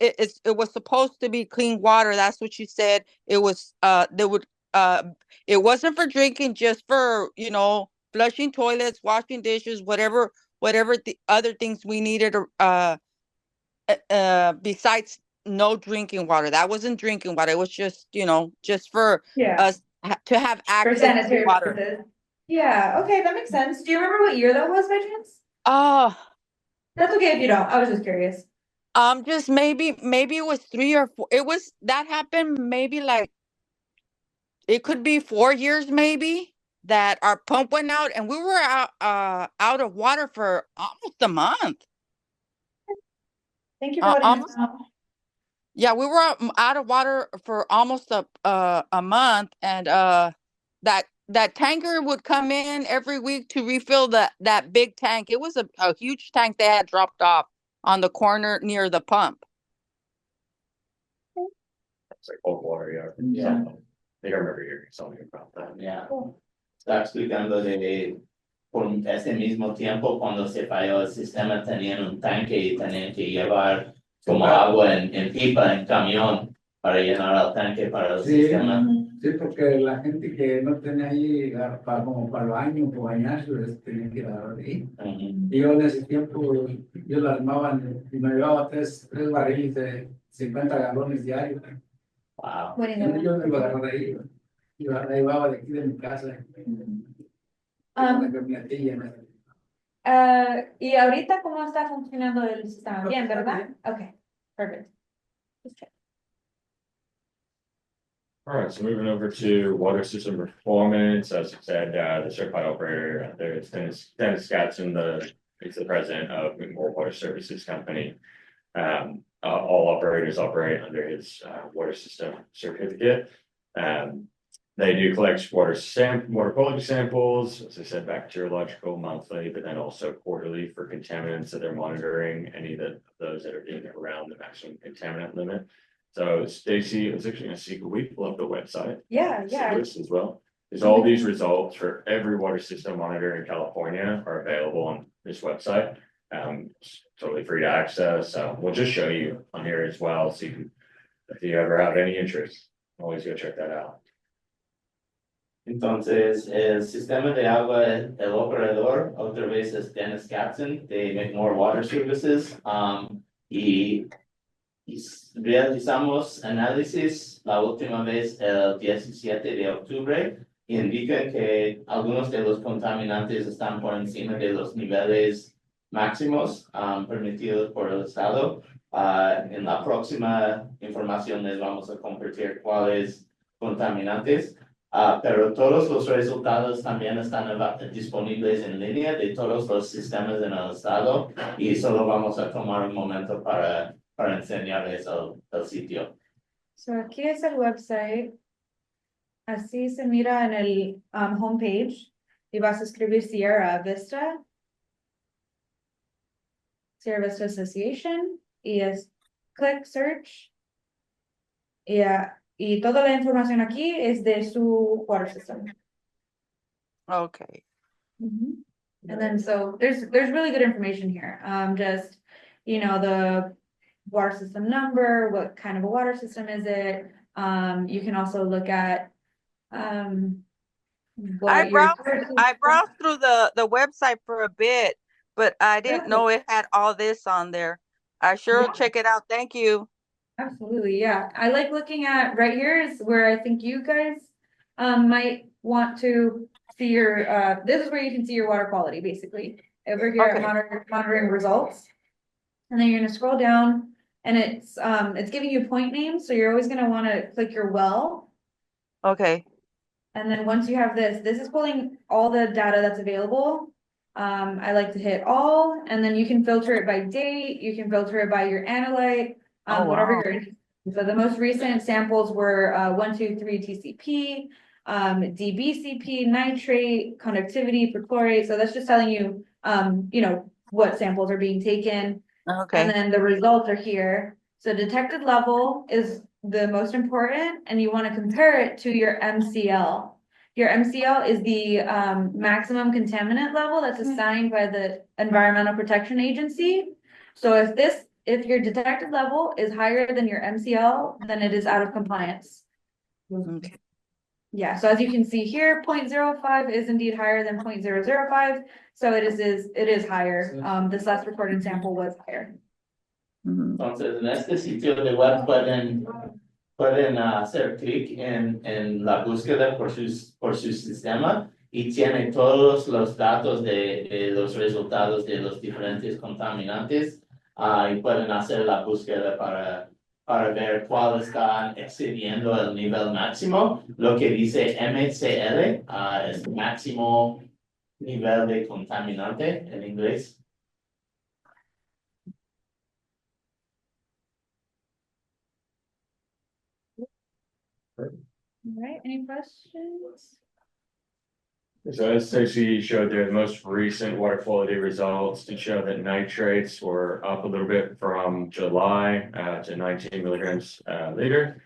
supposed to be clean water. That's what she said. It was it wasn't for drinking, just for flushing toilets, washing dishes, whatever the other things we needed besides no drinking water. That wasn't drinking water. It was just for us to have access to water. Purposes. Yeah, okay, that makes sense. Do you remember what year that was by chance? That's okay if you don't. I was just curious. Just maybe it was 3 or 4. That happened maybe like it could be 4 years maybe that our pump went out and we were out of water for almost a month. Thank you for letting us know. Yeah, we were out of water for almost a month, and that tanker would come in every week to refill that big tank. It was a huge tank they had dropped off on the corner near the pump. It's like cold water, yeah. I think I remember hearing something about that. Yeah. Está explicando por ese mismo tiempo cuando se falló el sistema tenían un tanque y tenían que llevar como agua en pipa, en camión para llenar el tanque para el sistema. Sí, porque la gente que no tenía ahí como para el baño, para bañarse, tenía que ir a ahí. Y yo en ese tiempo, yo la armaba y me llevaba tres barriles de 50 galones diarios. Wow. Yo me iba a agarrar ahí. Yo la llevaba de aquí de mi casa. Y ahorita, ¿cómo está funcionando el sistema? Bien, ¿verdad? Okay, perfect. All right, so moving over to water system performance, as I said, the certified operator out there is Dennis Scatson, he's the president of More Water Services Company. All operators operate under his water system certificate. They do collect water quality samples, as I said, bacteriological monthly, but then also quarterly for contaminants that they're monitoring, any of those that are being around the maximum contaminant limit. So Stacy, I was actually gonna seek a week, pull up the website. Yeah, See yeah. this as well. There's all these results for every water system monitor in California are available on this website. It's totally free to access. So we'll just show you on here as well. So you can, if you ever have any interest, always go check that out. Entonces, el sistema de agua, el operador, otra vez es Dennis Capson, de Make More Water Services, y realizamos análisis la última vez el 17 de octubre, y indican que algunos de los contaminantes están por encima de los niveles máximos permitidos por el Estado. En la próxima información les vamos a compartir cuáles contaminantes. Pero todos los resultados también están disponibles en línea de todos los sistemas en el estado y solo vamos a tomar un momento para enseñarles el sitio. So aquí es el website. Así se mira en el homepage y vas a escribir Sierra Vista. Sierra Vista Association y es click search. Y toda la información aquí es de su water system. Okay. And then so there's really good information here. Just, you know, the water system number, what kind of a water system is it? You can also look at I browsed through the website for a bit, but I didn't know it had all this on there. I sure will check it out. Thank you. Absolutely, yeah. I like looking at right here is where I think you guys might want to see your this is where you can see your water quality basically. Over here Okay. at monitoring results. And then you're gonna scroll down and it's giving you point names, so you're always gonna want to click your well. Okay. And then once you have this is pulling all the data that's available. I like to hit all, and then you can filter it by date, you can filter it by your analyte. Whatever wow. you're interested in. So the most recent samples were 123 TCP, DBCP, nitrate, conductivity, perchlorate. So that's just telling you, you know, what samples are being taken. And Okay. then the results are here. So detected level is the most important, and you want to compare it to your MCL. Your MCL is the maximum contaminant level that's assigned by the Environmental Protection Agency. So if your detected level is higher than your MCL, then it is out of compliance. Okay. Yeah, so as you can see here, 0.05 is indeed higher than 0.005. So it is higher. This last recorded sample was higher. Entonces, en este sitio de web pueden hacer clic en la búsqueda por su sistema y tiene todos los datos de los resultados de los diferentes contaminantes. Y pueden hacer la búsqueda para ver cuál está excediendo el nivel máximo. Lo que dice MCL es máximo nivel de contaminante en inglés. All right, any questions? So as Stacy showed there, the most recent water quality results did show that nitrates were up a little bit from July to 19 milligrams liter.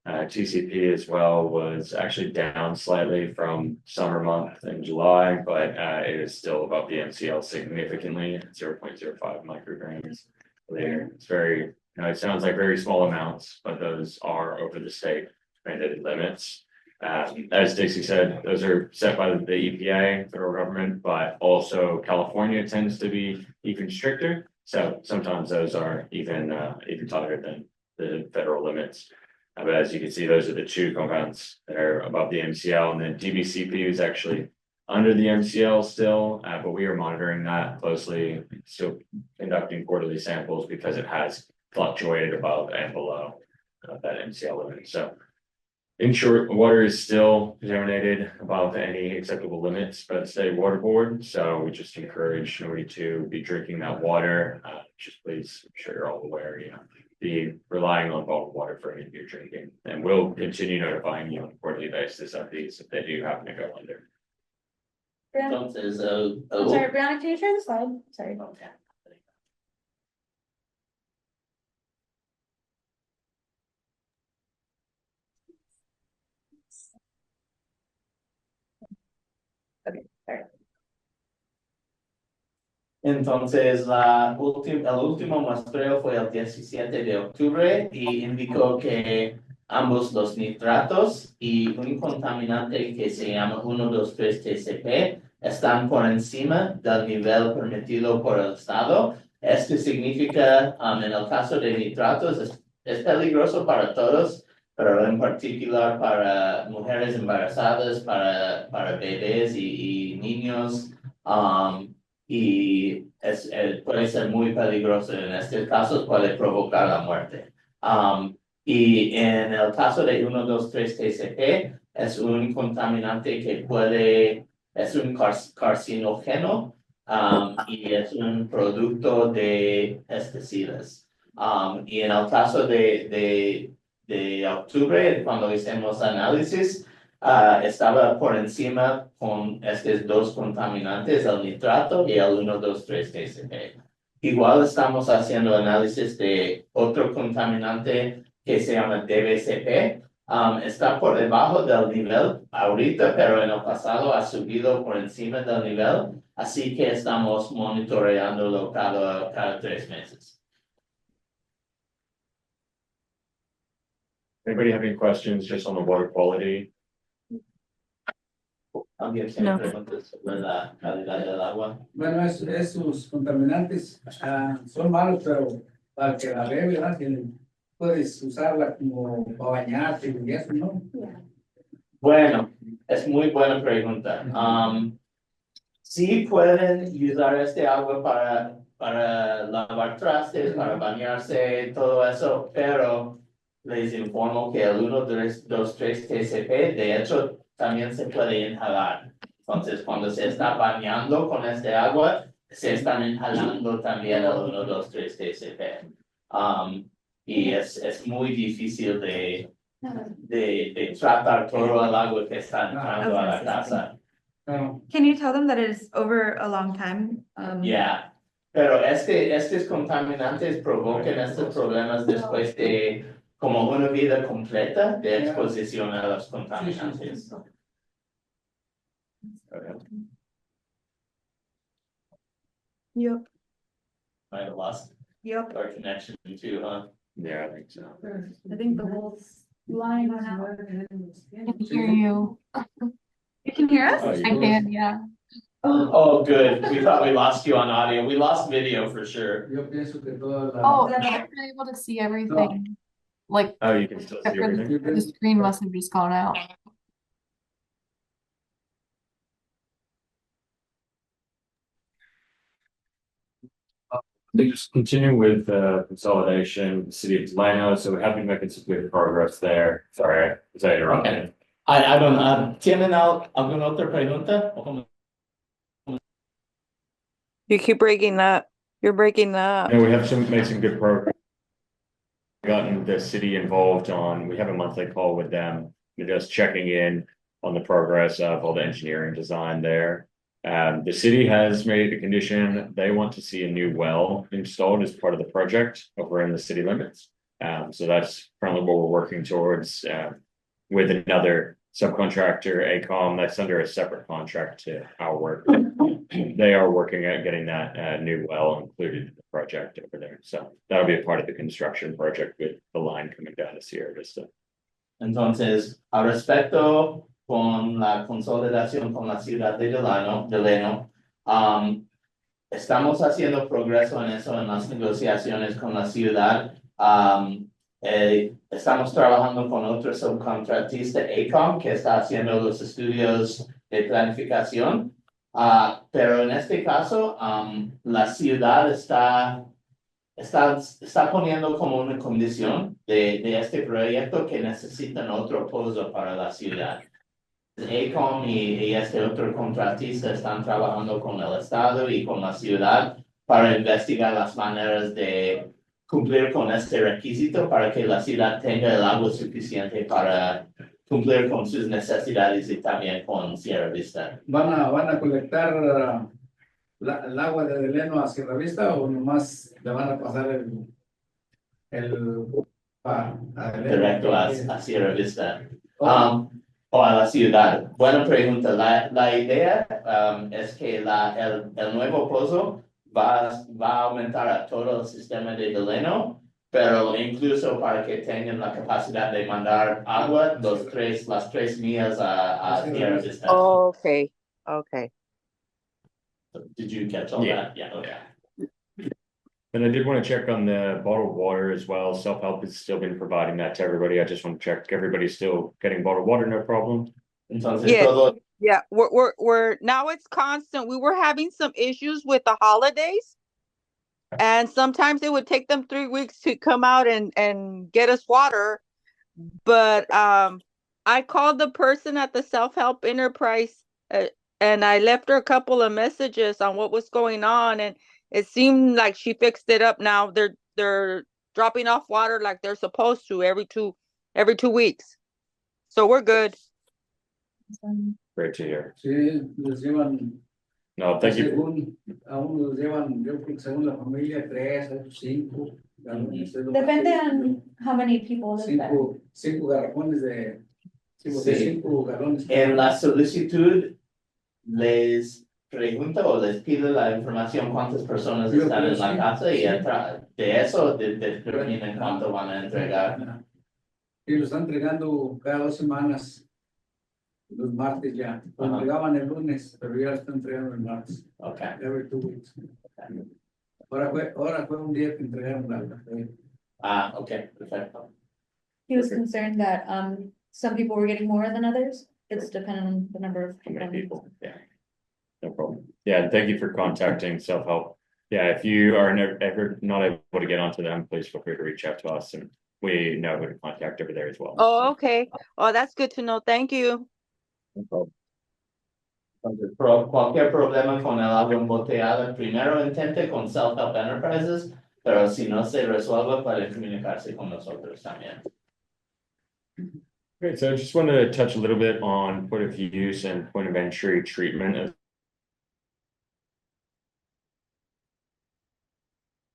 TCP as well was actually down slightly from summer month in July, but it is still above the MCL significantly at 0.05 micrograms liter. It's very, you know, it sounds like very small amounts, but those are over the state mandated limits. As Stacy said, those are set by the EPA, federal government, but also California tends to be even stricter. So sometimes those are even tighter than the federal limits. But as you can see, those are the two compounds that are above the MCL, and then DBCP is actually under the MCL still, but we are monitoring that closely, still conducting quarterly samples because it has fluctuated above and below. that MCL limit, so. In short, water is still contaminated above any acceptable limits by the state water board, so we just encourage nobody to be drinking that water. Just please, I'm sure you're all aware, be relying on bottled water for any of your drinking. And we'll continue notifying you on a quarterly basis of these if they do happen to go under. Entonces, I'm sorry, Brianna, can you share the slide? Sorry. Okay, sorry. Entonces, el último muestreo fue el 17 de octubre y indicó que ambos los nitratos y un contaminante que se llama 123 TCP están por encima del nivel permitido por el Estado. Esto significa, en el caso de nitratos, es peligroso para todos, pero en particular para mujeres embarazadas, para bebés y niños. Y puede ser muy peligroso. En este caso puede provocar la muerte. Y en el caso de 123 TCP es un contaminante que es un carcinógeno y es un producto de pesticidas. Y en el caso de octubre, cuando hicimos análisis, estaba por encima con estos dos contaminantes, el nitrato y el 123 TCP. Igual estamos haciendo análisis de otro contaminante que se llama DBCP. Está por debajo del nivel ahorita, pero en el pasado ha subido por encima del nivel. Así que estamos monitoreándolo cada 3 meses. Anybody have any questions just on the water quality? ¿Alguien tiene No. preguntas sobre la calidad del agua? Bueno, esos contaminantes son malos, pero para el que la bebe, ¿verdad? Que puedes usarla como para bañarte y eso, ¿no? Bueno, es muy buena pregunta. Sí pueden usar este agua para lavar trastes, para bañarse, todo eso, pero les informo que el 123 TCP, de hecho, también se puede inhalar. Entonces, cuando se está bañando con este agua, se están inhalando también el 123 TCP. Y es muy difícil de tratar todo el agua que está entrando a la casa. No. Can you tell them that it is over a long time? Yeah, pero estos contaminantes provocan estos problemas después de como una vida completa de exposición a los contaminantes. Yep, Might have lost yep. our connection too, huh? Yeah, I think so. I think the whole line went out. I can hear you. You can hear us? Oh, I you can, yeah. Oh, good. We thought we lost you on audio. We lost video for sure. Yo pienso que toda la. Oh, I'm able to see everything. Like, Oh, you can still see everything? the screen must have just gone out. They just continue with consolidation, city of Delano, so we have been making some good progress there. Sorry, was I interrupting? Okay. I don't know. ¿Tienen alguna otra pregunta? You keep breaking up. You're breaking up. No, we have made some good progress. Gotten the city involved we have a monthly call with them. They're just checking in on the progress of all the engineering design there. The city has made a condition, they want to see a new well installed as part of the project over in the city limits. So that's currently what we're working towards with another subcontractor, ACOM, that's under a separate contract to our work. They are working at getting that new well included in the project over there. So that'll be a part of the construction project with the line coming down to Sierra Vista. Entonces, al respecto con la consolidación con la ciudad de Delano, estamos haciendo progreso en eso, en las negociaciones con la ciudad. Estamos trabajando con otro subcontratista, ACOM, que está haciendo los estudios de planificación. Pero en este caso, la ciudad está está poniendo como una condición de este proyecto que necesitan otro pozo para la ciudad. AECOM y este otro contratista están trabajando con el estado y con la ciudad para investigar las maneras de cumplir con este requisito para que la ciudad tenga el agua suficiente para cumplir con sus necesidades y también con Sierra Vista. ¿Van a colectar el agua de Deleno hacia la vista o nomás le van a pasar a Deleno? Directo a Sierra Vista. O a la ciudad. Buena pregunta. La idea es que el nuevo pozo va a aumentar a todo el sistema de Deleno, pero incluso para que tengan la capacidad de mandar agua las 3 millas a Sierra Vista. Okay, okay. Did you catch all Yeah. that? Yeah, okay. And I did want to check on the bottled water as well. Self-help has still been providing that to everybody. I just want to check everybody's still getting bottled water, no problem. Entonces, Yes. todo, Yeah, we're now it's constant. We were having some issues with the holidays. And sometimes it would take them 3 weeks to come out and get us water. But I called the person at the self-help enterprise and I left her a couple of messages on what was going on, and it seemed like she fixed it up now. They're dropping off water like they're supposed to every two weeks. So we're good. Great to hear. Sí, les llevan, No, thank you. según, a uno les llevan, yo creo que según la familia, 3, 5. Depende on how many people live there. Cinco garrafones de, Sí. 5 galones. en la solicitud les pregunta o les pide la información cuántas personas Yo están creo en la sí. casa y Sí. de eso determinan cuánto van a entregar. Y lo están entregando cada 2 semanas. Los martes ya. Lo Ajá. entregaban el lunes, pero ya lo están entregando el martes. Okay. Every 2 weeks. Ahora fue un día que entregaron la. Okay, perfecto. He was concerned that some people were getting more than others. It's dependent on the number of How many people. people? Yeah. No problem. Yeah, and thank you for contacting self-help. Yeah, if you are ever not able to get onto them, please feel free to reach out to us and we know who to contact over there as well. Oh, okay. Oh, that's good to know. Thank you. No problem. Entonces, cualquier problema con el agua embotellada, primero intente con Self-Help Enterprises, pero si no se resuelve, pueden comunicarse con nosotros también. Great, so I just wanted to touch a little bit on point of use and point of entry treatment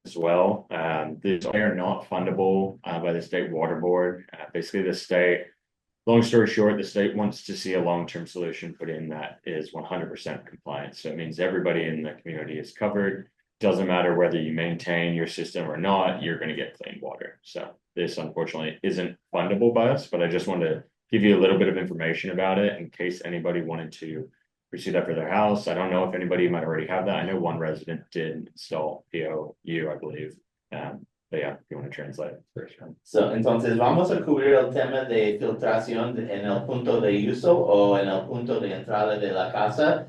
as well. These are not fundable by the state water board. Basically, the state, long story short, the state wants to see a long-term solution put in that is 100% compliant. So it means everybody in the community is covered. Doesn't matter whether you maintain your system or not, you're going to get clean water. So this unfortunately isn't fundable by us, but I just wanted to give you a little bit of information about it in case anybody wanted to pursue that for their house. I don't know if anybody might already have that. I know one resident did install POU, I believe. But yeah, if you want to translate it first. Entonces vamos a cubrir el tema de filtración en el punto de uso o en el punto de entrada de la casa.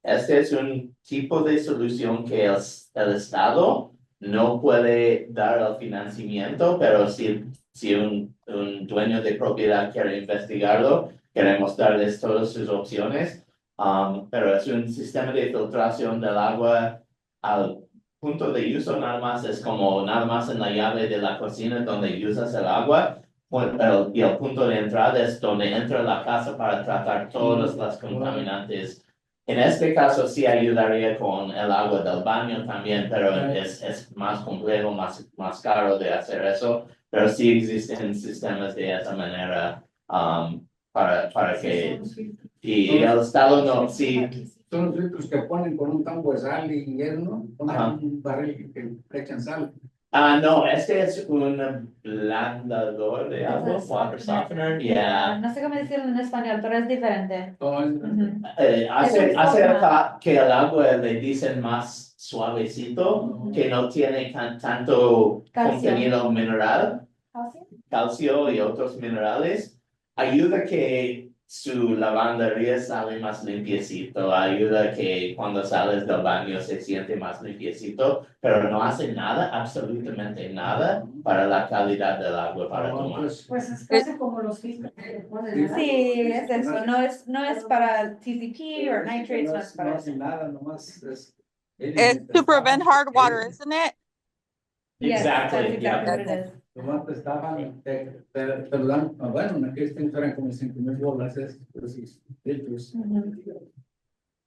Este es un tipo de solución que el Estado no puede dar el financiamiento, pero si un dueño de propiedad quiere investigarlo, queremos darles todas sus opciones. Pero es un sistema de filtración del agua al punto de uso, nada más es como nada más en la llave de la cocina donde usas el agua. Y el punto de entrada es donde entra la casa para tratar todas las contaminantes. En este caso sí ayudaría con el agua del baño también, pero es más complejo, más caro de hacer eso. Pero sí existen sistemas de esa manera para que... Y el Estado no, sí. Son los filtros que ponen con un tambo de sal y hielo, ¿no? Ponen un barril que echan sal. No, este es un blandador de agua, water softener, yeah. No sé cómo decirlo en español, pero es diferente. Entonces, Hace Es un que el agua le dicen más suavecito, que no tiene tanto Calcio. contenido mineral, calcio y otros minerales. Ayuda que su lavandería sale más limpiecito, ayuda que cuando sales del baño se siente más limpiecito, pero no hace nada, absolutamente nada para la calidad del agua para tomar. Pues es casi como los filtros que le ponen, ¿verdad? Sí, es eso, no es para TCP o nitrates, no es para No eso. hace nada, nomás es. It's to prevent hard water, isn't it? Yes, Exactly, that's exactly what it yeah. is. Nomás te estaban, te lo dan, bueno, en aquellos tiempos eran como 5,000 bolas, esos litros.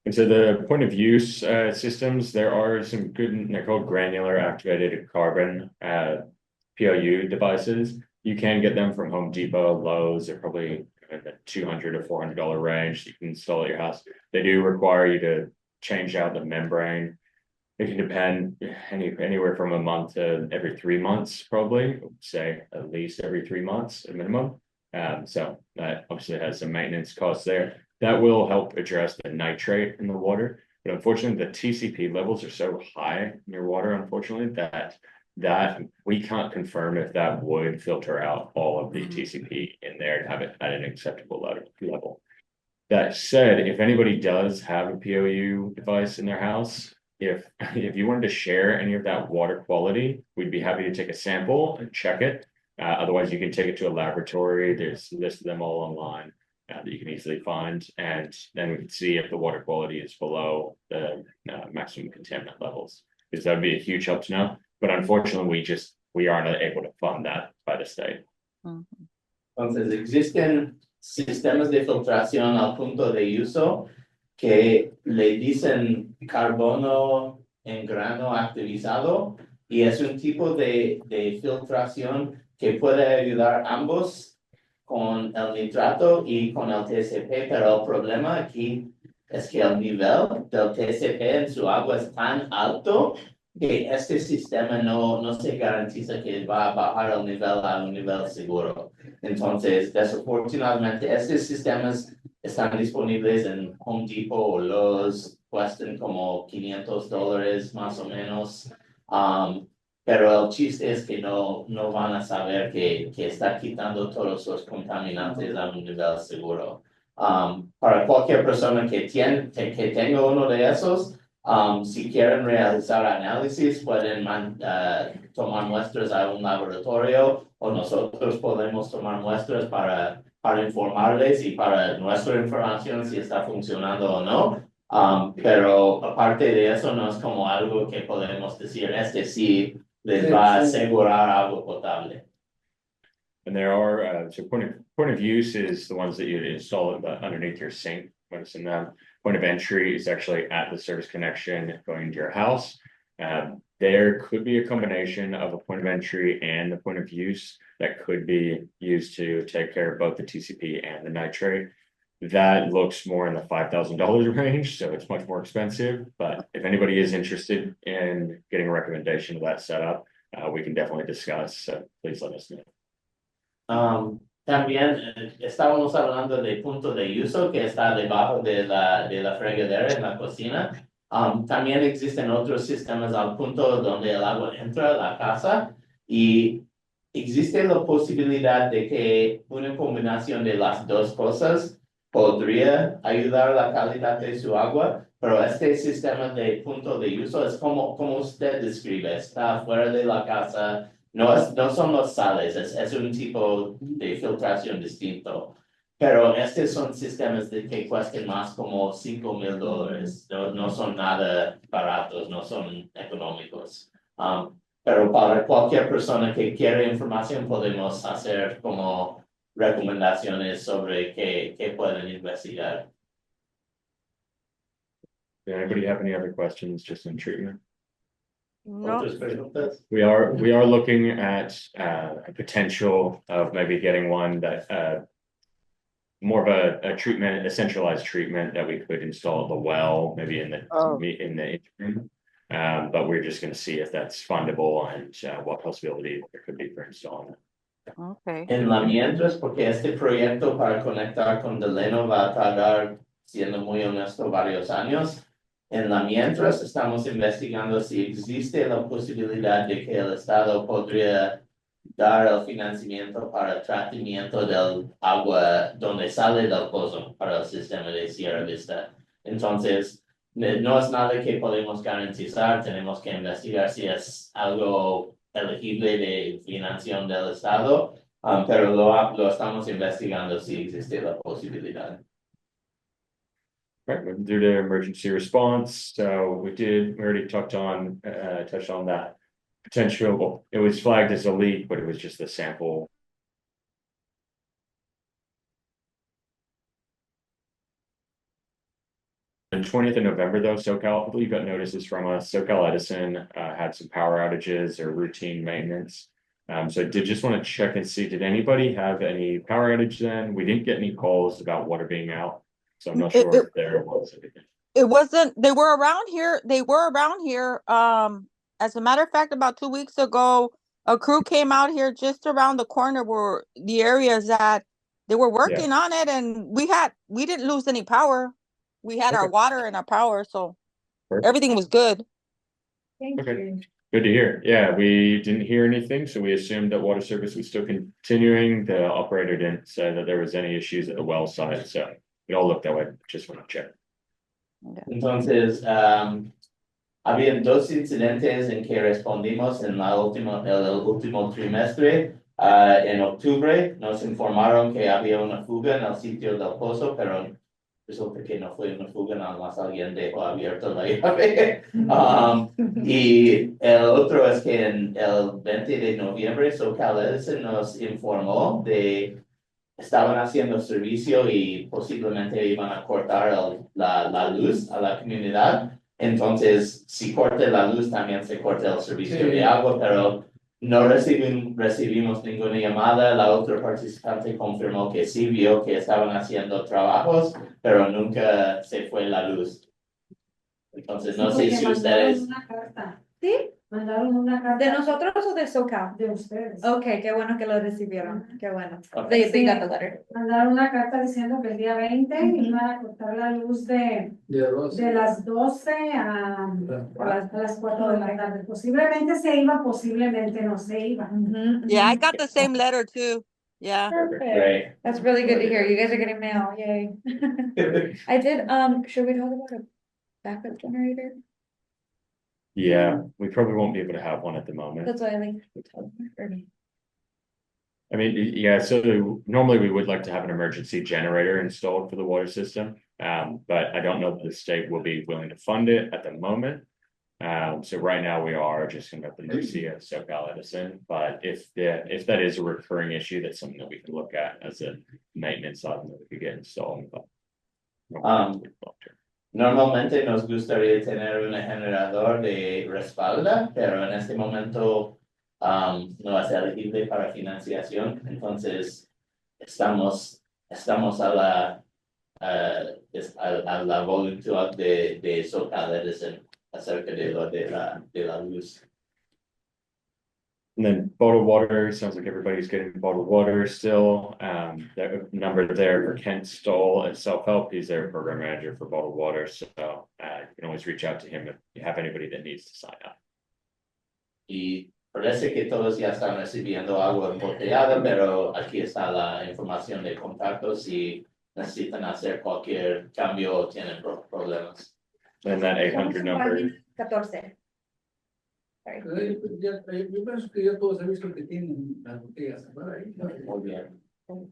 And so the point of use systems, there are some good, they're called granular activated carbon PLU devices. You can get them from Home Depot, Lowe's. They're probably in the $200 to $400 range. You can install at your house. They do require you to change out the membrane. It can depend anywhere from a month to every 3 months, probably. I would say at least every 3 months, a minimum. So that obviously has some maintenance costs there. That will help address the nitrate in the water. But unfortunately, the TCP levels are so high in your water, unfortunately, that we can't confirm if that would filter out all of the TCP in there and have it at an acceptable level. That said, if anybody does have a POU device in their house, if you wanted to share any of that water quality, we'd be happy to take a sample and check it. Otherwise, you can take it to a laboratory. There's a list of them all online that you can easily find, and then we can see if the water quality is below the maximum contaminant levels. Because that would be a huge help to know. But unfortunately, we aren't able to fund that by the state. Entonces, existen sistemas de filtración al punto de uso que le dicen carbono en grano activizado y es un tipo de filtración que puede ayudar ambos con el nitrato y con el TCP, pero el problema aquí es que el nivel del TCP en su agua es tan alto que este sistema no se garantiza que va a bajar el nivel a un nivel seguro. Entonces, desafortunadamente, estos sistemas están disponibles en Home Depot o Lowe's, cuestan como $500 más o menos. Pero el chiste es que no van a saber que está quitando todos los contaminantes a un nivel seguro. Para cualquier persona que tenga uno de esos, si quieren realizar análisis, pueden tomar muestras a un laboratorio o nosotros podemos tomar muestras para informarles y para nuestra información si está funcionando o no. Pero aparte de eso, no es como algo que podemos decir, sí les va a asegurar agua potable. And there are so point of use is the ones that you install underneath your sink. What's in them. Point of entry is actually at the service connection going to your house. There could be a combination of a point of entry and the point of use that could be used to take care of both the TCP and the nitrate. That looks more in the $5,000 range, so it's much more expensive. But if anybody is interested in getting a recommendation of that setup, we can definitely discuss. So please let us know. También estábamos hablando de punto de uso que está debajo de la fregadera en la cocina. También existen otros sistemas al punto donde el agua entra a la casa y existe la posibilidad de que una combinación de las dos cosas podría ayudar a la calidad de su agua, pero este sistema de punto de uso es como usted describe, está fuera de la casa. No son los sales, es un tipo de filtración distinto. Pero estos son sistemas que cuestan más como $5,000. No son nada baratos, no son económicos. Pero para cualquier persona que quiera información podemos hacer como recomendaciones sobre qué pueden investigar. Does anybody have any other questions just on treatment? No, Otras preguntas? We are looking at a potential of maybe getting one that more of a treatment, a centralized treatment that we could install at the well, maybe in the interim. But we're just going to see if that's fundable and what possibility there could be for installing it. okay. En la mientras, porque este proyecto para conectar con Delano va a tardar, siendo muy honesto, varios años. En la mientras estamos investigando si existe la posibilidad de que el Estado podría dar el financiamiento para el tratamiento del agua donde sale del pozo para el sistema de Sierra Vista. Entonces, no es nada que podemos garantizar, tenemos que investigar si es algo elegible de financiación del Estado, pero lo estamos investigando si existe la posibilidad. Right, we can do the emergency response, so we already touched on that. Potential, it was flagged as a leak, but it was just a sample. On 20th of November, though, SoCal, I believe got notices from us. SoCal Edison had some power outages or routine maintenance. So I did just want to check and see, did anybody have any power outage then? We didn't get any calls about water being out, so I'm not It, sure it, if there was anything. it wasn't, they were around here. They were around here. As a matter of fact, about 2 weeks ago, a crew came out here just around the corner where the areas that they were working on it, and we didn't lose any power. We had our Okay. water and our power, so Perfect. everything was good. Thank Okay. you. Good to hear. Yeah, we didn't hear anything, so we assumed that water service was still continuing. The operator didn't say that there was any issues at the well side, so it all looked that way. Just want to check. Entonces, había dos incidentes en que respondimos en el último trimestre. En octubre nos informaron que había una fuga en el sitio del pozo, pero resulta que no fue una fuga, nada más alguien dejó abierto la llave. Y el otro es que en el 20 de noviembre, SoCal Edison nos informó de estaban haciendo servicio y posiblemente iban a cortar la luz a la comunidad. Entonces, si corta la luz, también se corta el servicio de agua, pero no recibimos ninguna llamada. La otra participante confirmó que sí vio que estaban haciendo trabajos, pero nunca se fue la luz. Entonces, no sé si ustedes... Una carta. ¿Sí? Mandaron una carta. ¿De nosotros o de SoCal? De ustedes. Okay, qué bueno que lo recibieron. Qué bueno. Okay. They got the letter. Mandaron una carta diciendo que el día 20 iban a cortar la luz de las 12 a las 4 de la tarde. Posiblemente se iba, posiblemente no se iba. Yeah, I got the same letter too. Yeah. Perfect. Great. That's really good to hear. You guys are getting mail. Yay. I did, should we talk about a backup generator? Yeah, we probably won't be able to have one at the moment. That's why I like to tell them early. I mean, yeah, so normally we would like to have an emergency generator installed for the water system. But I don't know if the state will be willing to fund it at the moment. So right now we are just kind of at the mercy of SoCal Edison, but if that is a recurring issue, that's something that we can look at as a maintenance item that we could get installed. Normalmente nos gustaría tener un generador de respaldo, pero en este momento no es elegible para financiación, entonces estamos a la voluntad de SoCal Edison acerca de lo de la luz. And then bottled water, sounds like everybody's getting bottled water still. The number there for Kent Stoll at Self-Help, he's their program manager for bottled water. So you can always reach out to him if you have anybody that needs to sign up. Y parece que todos ya están recibiendo agua embotellada, pero aquí está la información de contacto si necesitan hacer cualquier cambio o tienen problemas. And that 800 number. 14. Sorry. Yo pienso que ya todos han visto que tienen las botellas para ahí. Muy bien.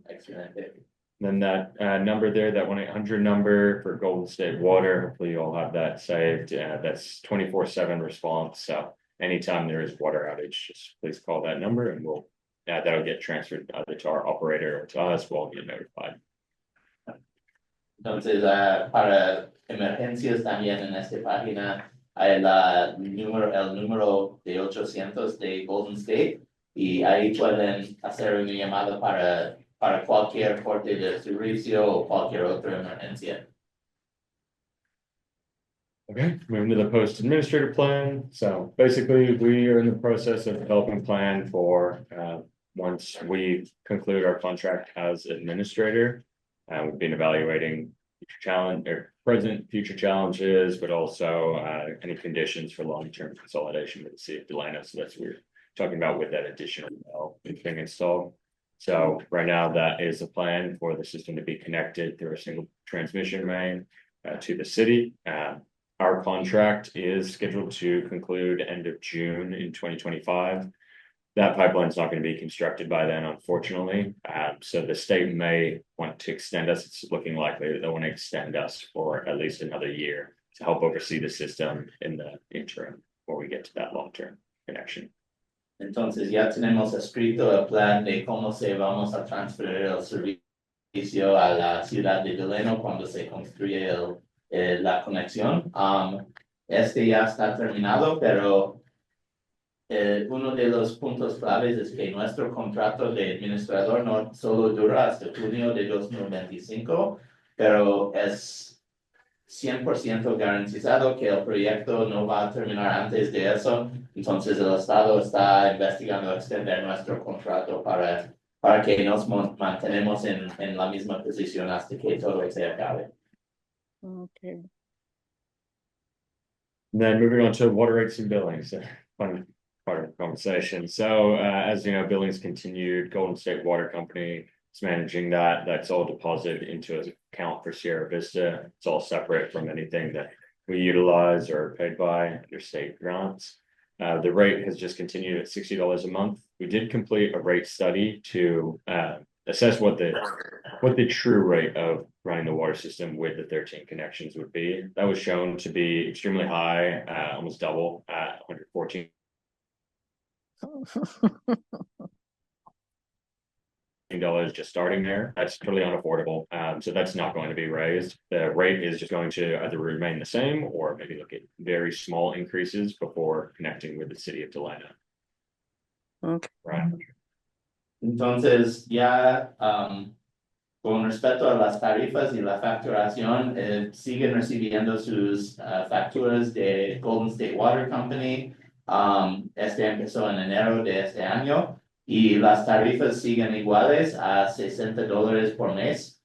Excelente. Then that number there, that 1-800 number for Golden State Water, hopefully you all have that saved. That's 24/7 response. So anytime there is water outage, just please call that number and that'll get transferred either to our operator or to us. We'll get notified. Entonces, para emergencias también en esta página hay el número de 800 de Golden State y ahí pueden hacer una llamada para cualquier corte de servicio o cualquier otra emergencia. Okay, moving to the post administrator plan. So basically, we are in the process of developing a plan for once we conclude our contract as administrator. We've been evaluating future challenges, but also any conditions for long-term consolidation with the city of Delano. So that's what we're talking about with that additional well being installed. So right now that is the plan for the system to be connected through a single transmission main to the city. Our contract is scheduled to conclude end of June in 2025. That pipeline is not going to be constructed by then, unfortunately. So the state may want to extend us. It's looking likely that they want to extend us for at least another year to help oversee the system in the interim before we get to that long-term connection. Entonces ya tenemos escrito el plan de cómo se vamos a transferir el servicio a la ciudad de Delano cuando se construye la conexión. Este ya está terminado, pero uno de los puntos claves es que nuestro contrato de administrador no solo dura hasta junio de 2025, pero es 100% garantizado que el proyecto no va a terminar antes de eso. Entonces el Estado está investigando extender nuestro contrato para que nos mantenemos en la misma posición hasta que todo se acabe. Okay. And then moving on to water rates and billings, fun part of the conversation. So as you know, billings continued. Golden State Water Company is managing that. That's all deposited into an account for Sierra Vista. It's all separate from anything that we utilize or are paid by under state grants. The rate has just continued at $60 a month. We did complete a rate study to assess what the true rate of running the water system with the 13 connections would be. That was shown to be extremely high, almost double at $114 just starting there. That's totally unaffordable. So that's not going to be raised. The rate is just going to either remain the same or maybe look at very small increases before connecting with the city of Delano. Okay. Right. Entonces ya con respecto a las tarifas y la facturación, siguen recibiendo sus facturas de Golden State Water Company. Este empezó en enero de este año y las tarifas siguen iguales a $60 por mes.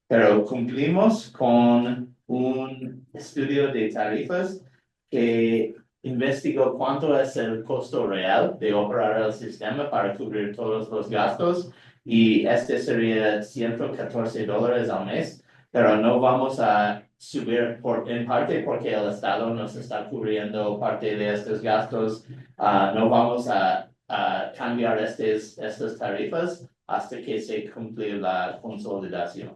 Pero cumplimos con un estudio de tarifas que investigó cuánto es el costo real de operar el sistema para cubrir todos los gastos y este sería $114 al mes, pero no vamos a subir en parte porque el Estado nos está cubriendo parte de estos gastos. No vamos a cambiar estas tarifas hasta que se cumple la consolidación.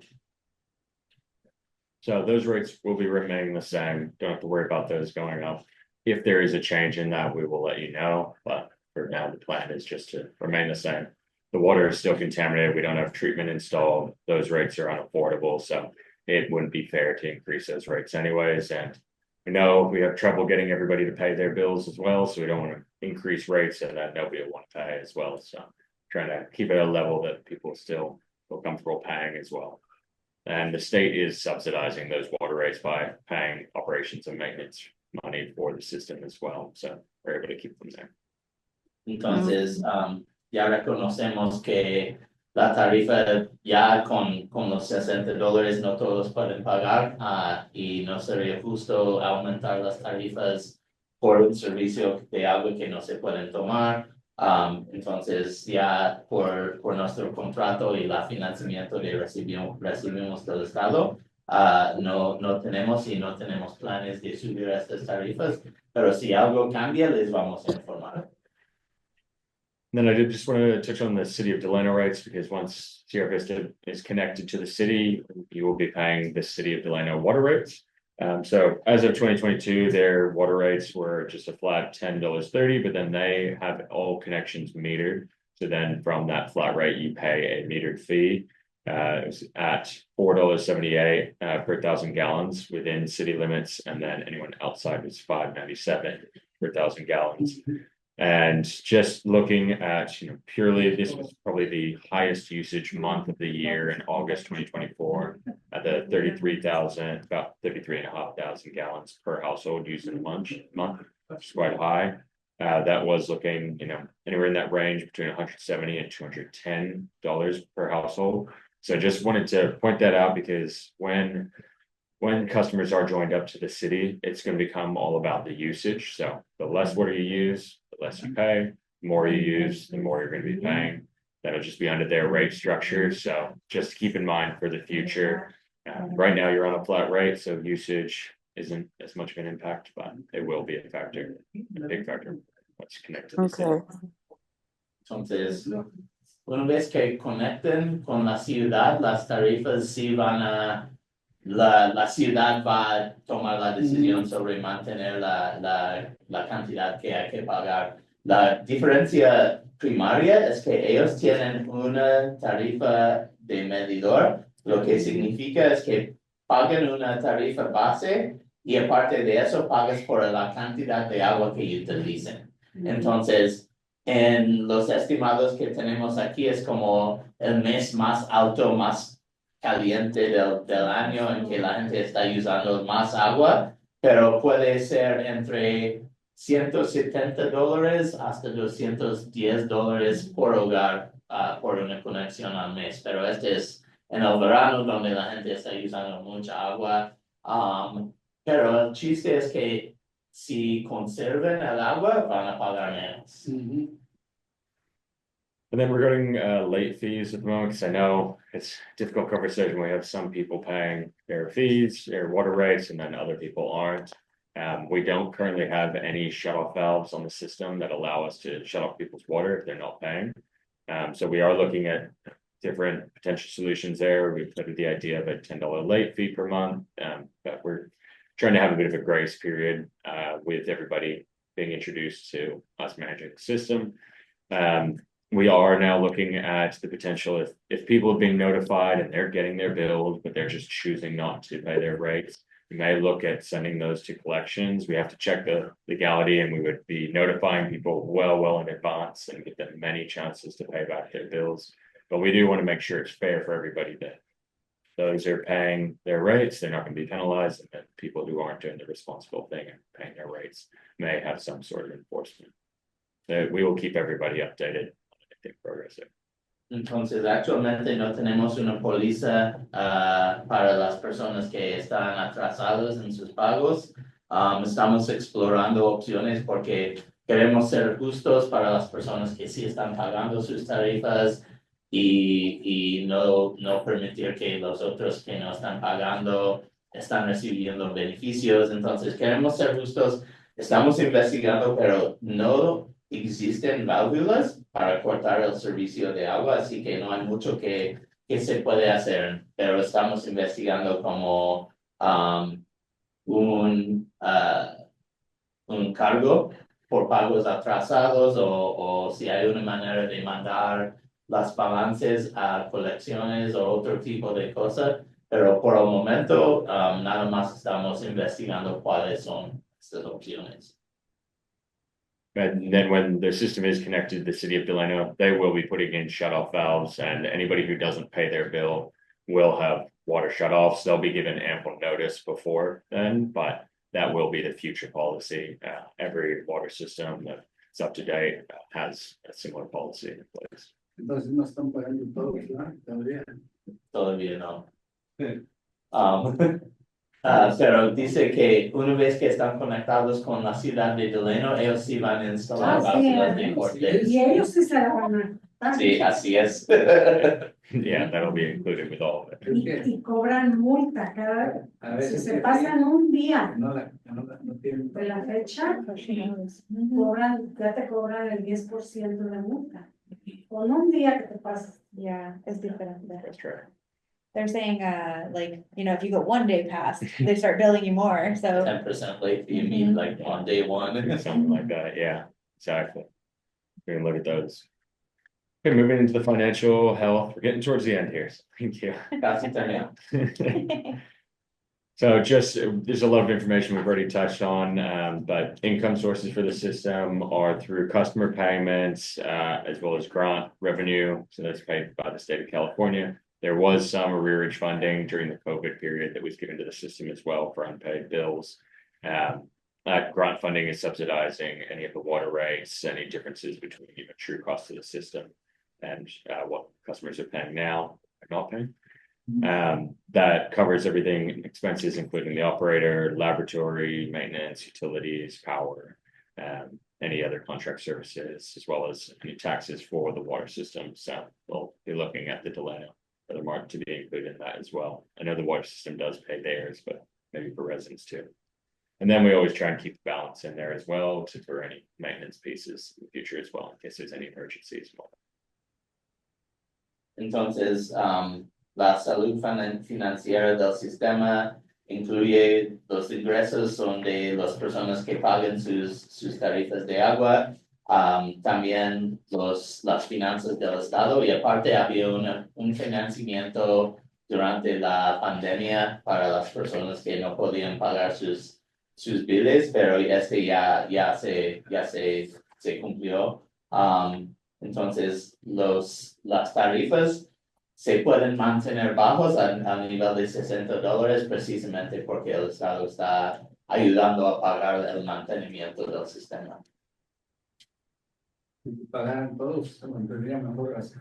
So those rates will be remaining the same. Don't have to worry about those going up. If there is a change in that, we will let you know. But for now, the plan is just to remain the same. The water is still contaminated. We don't have treatment installed. Those rates are unaffordable. So it wouldn't be fair to increase those rates anyways. And we know we have trouble getting everybody to pay their bills as well. So we don't want to increase rates and that nobody will want to pay as well. So trying to keep it at a level that people still feel comfortable paying as well. And the state is subsidizing those water rates by paying operations and maintenance money for the system as well. So we're able to keep them there. Entonces, ya reconocemos que la tarifa ya con los $60 no todos pueden pagar y no sería justo aumentar las tarifas por un servicio de agua que no se pueden tomar. Entonces ya por nuestro contrato y la financiamiento que recibimos del Estado, no tenemos planes de subir estas tarifas, pero si algo cambia les vamos a informar. Then I did just want to touch on the city of Delano rates because once Sierra Vista is connected to the city, you will be paying the city of Delano water rates. So as of 2022, their water rates were just a flat $10.30, but then they have all connections metered. So then from that flat rate, you pay a metered fee. It was at $4.78 per 1,000 gallons within city limits, and then anyone outside was $5.97 per 1,000 gallons. And just looking at, purely, this was probably the highest usage month of the year in August 2024 at the about 33,500 gallons per household used in a month, which is quite high. That was looking, anywhere in that range between $170 and $210 per household. So just wanted to point that out because when customers are joined up to the city, it's going to become all about the usage. So the less water you use, the less you pay, the more you use, the more you're gonna be paying. That'll just be under their rate structure, so just keep in mind for the future. Right now, you're on a flat rate, so usage isn't as much of an impact, but it will be a factor, a big factor. What's connected to the city. Okay. Entonces, una vez que conecten con la ciudad, las tarifas sí van a, la ciudad va a tomar la decisión sobre mantener la cantidad que hay que pagar. La diferencia primaria es que ellos tienen una tarifa de medidor, lo que significa es que pagan una tarifa base y aparte de eso pagas por la cantidad de agua que utilicen. Entonces, en los estimados que tenemos aquí es como el mes más alto, más caliente del año en que la gente está usando más agua, pero puede ser entre $170 hasta $210 por hogar por una conexión al mes, pero este es en el verano donde la gente está usando mucha agua, pero el chiste es que si conservan el agua van a pagar menos. And then regarding late fees at the moment, because I know it's a difficult conversation. We have some people paying their fees, their water rates, and then other people aren't. We don't currently have any shut-off valves on the system that allow us to shut off people's water if they're not paying. So we are looking at different potential solutions there. We've put the idea of a $10 late fee per month, but we're trying to have a bit of a grace period with everybody being introduced to us managing the system. We are now looking at the potential if people have been notified and they're getting their bills, but they're just choosing not to pay their rates. We may look at sending those to collections. We have to check the legality, and we would be notifying people well in advance and give them many chances to pay back their bills. But we do want to make sure it's fair for everybody that those are paying their rates, they're not going to be penalized, and that people who aren't doing the responsible thing and paying their rates may have some sort of enforcement. So we will keep everybody updated on anything progressive. Entonces, actualmente no tenemos una póliza para las personas que están atrasadas en sus pagos. Estamos explorando opciones porque queremos ser justos para las personas que sí están pagando sus tarifas y no permitir que los otros que no están pagando están recibiendo beneficios. Entonces, queremos ser justos. Estamos investigando, pero no existen válvulas para cortar el servicio de agua, así que no hay mucho que se puede hacer, pero estamos investigando como un cargo por pagos atrasados o si hay una manera de mandar las balances a colecciones o otro tipo de cosas, pero por el momento nada más estamos investigando cuáles son estas opciones. And then when the system is connected to the city of Delano, they will be putting in shut-off valves, and anybody who doesn't pay their bill will have water shut-offs. They'll be given ample notice before then, but that will be the future policy. Every water system that's up to date has a similar policy in place. Entonces no están pagando todos, ¿verdad? Todavía no. Pero dice que una vez que están conectados con la ciudad de Delano, ellos sí van a instalar válvulas de corte. Y ellos sí se la van a... Sí, así es. Yeah, that'll be included with all of it. Y cobran multa cada... A Si veces se pasan un día no tienen. de la fecha, ya te cobran el 10% de multa. Con un día que te pasas. Yeah, it's different. That's right. They're saying, like, if you go 1 day past, they start billing you more, so. 10% late fee, you mean like on day one. Something like that, yeah, exactly. We can look at those. Okay, moving into the financial health, we're getting towards the end here, so thank you. Casi terminado. So just, there's a lot of information we've already touched on, but income sources for the system are through customer payments, as well as grant revenue. So that's paid by the state of California. There was some arrearage funding during the COVID period that was given to the system as well for unpaid bills. That grant funding is subsidizing any of the water rates, any differences between even true cost of the system and what customers are paying now or not paying. That covers everything, expenses including the operator, laboratory, maintenance, utilities, power. any other contract services, as well as any taxes for the water system. So we'll be looking at the Delano for the market to be included in that as well. I know the water system does pay theirs, but maybe for residents too. And then we always try and keep the balance in there as well for any maintenance pieces in the future as well, in case there's any emergencies. Entonces, la salud financiera del sistema incluye los ingresos son de las personas que pagan sus tarifas de agua, también las finanzas del estado, y aparte había un financiamiento durante la pandemia para las personas que no podían pagar sus biles, pero ya se cumplió. Entonces, las tarifas se pueden mantener bajos al nivel de $60 precisamente porque el estado está ayudando a pagar el mantenimiento del sistema. Si pagaran todos, se mantendría mejor así.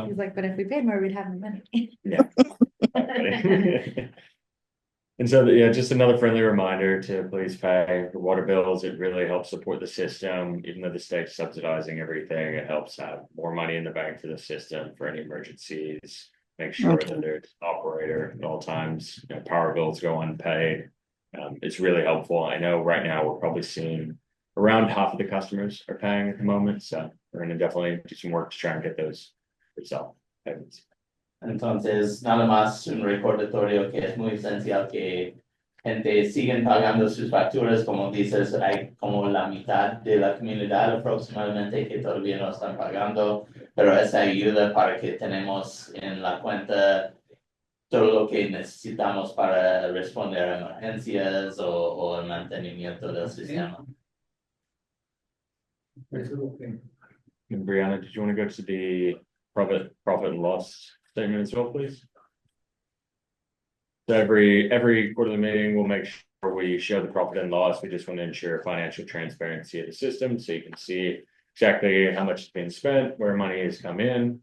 He's like, but if we paid more, we'd have more money. And so, yeah, just another friendly reminder to please pay your water bills. It really helps support the system, even though the state's subsidizing everything. It helps have more money in the bank for the system for any emergencies. Make sure that there's an operator at all times. You know, power bills go unpaid. It's really helpful. I know right now we're probably seeing around half of the customers are paying at the moment, so we're going to definitely do some work to try and get those yourself payments. Entonces, nada más un recordatorio que es muy esencial que gente siguen pagando sus facturas, como dices, hay como la mitad de la comunidad aproximadamente que todavía no están pagando, pero esa ayuda para que tenemos en la cuenta todo lo que necesitamos para responder a emergencias o el mantenimiento del sistema. And Brianna, did you want to go to the profit and loss statement as well, please? So every quarterly meeting, we'll make sure we show the profit and loss. We just want to ensure financial transparency of the system, so you can see exactly how much is being spent, where money has come in,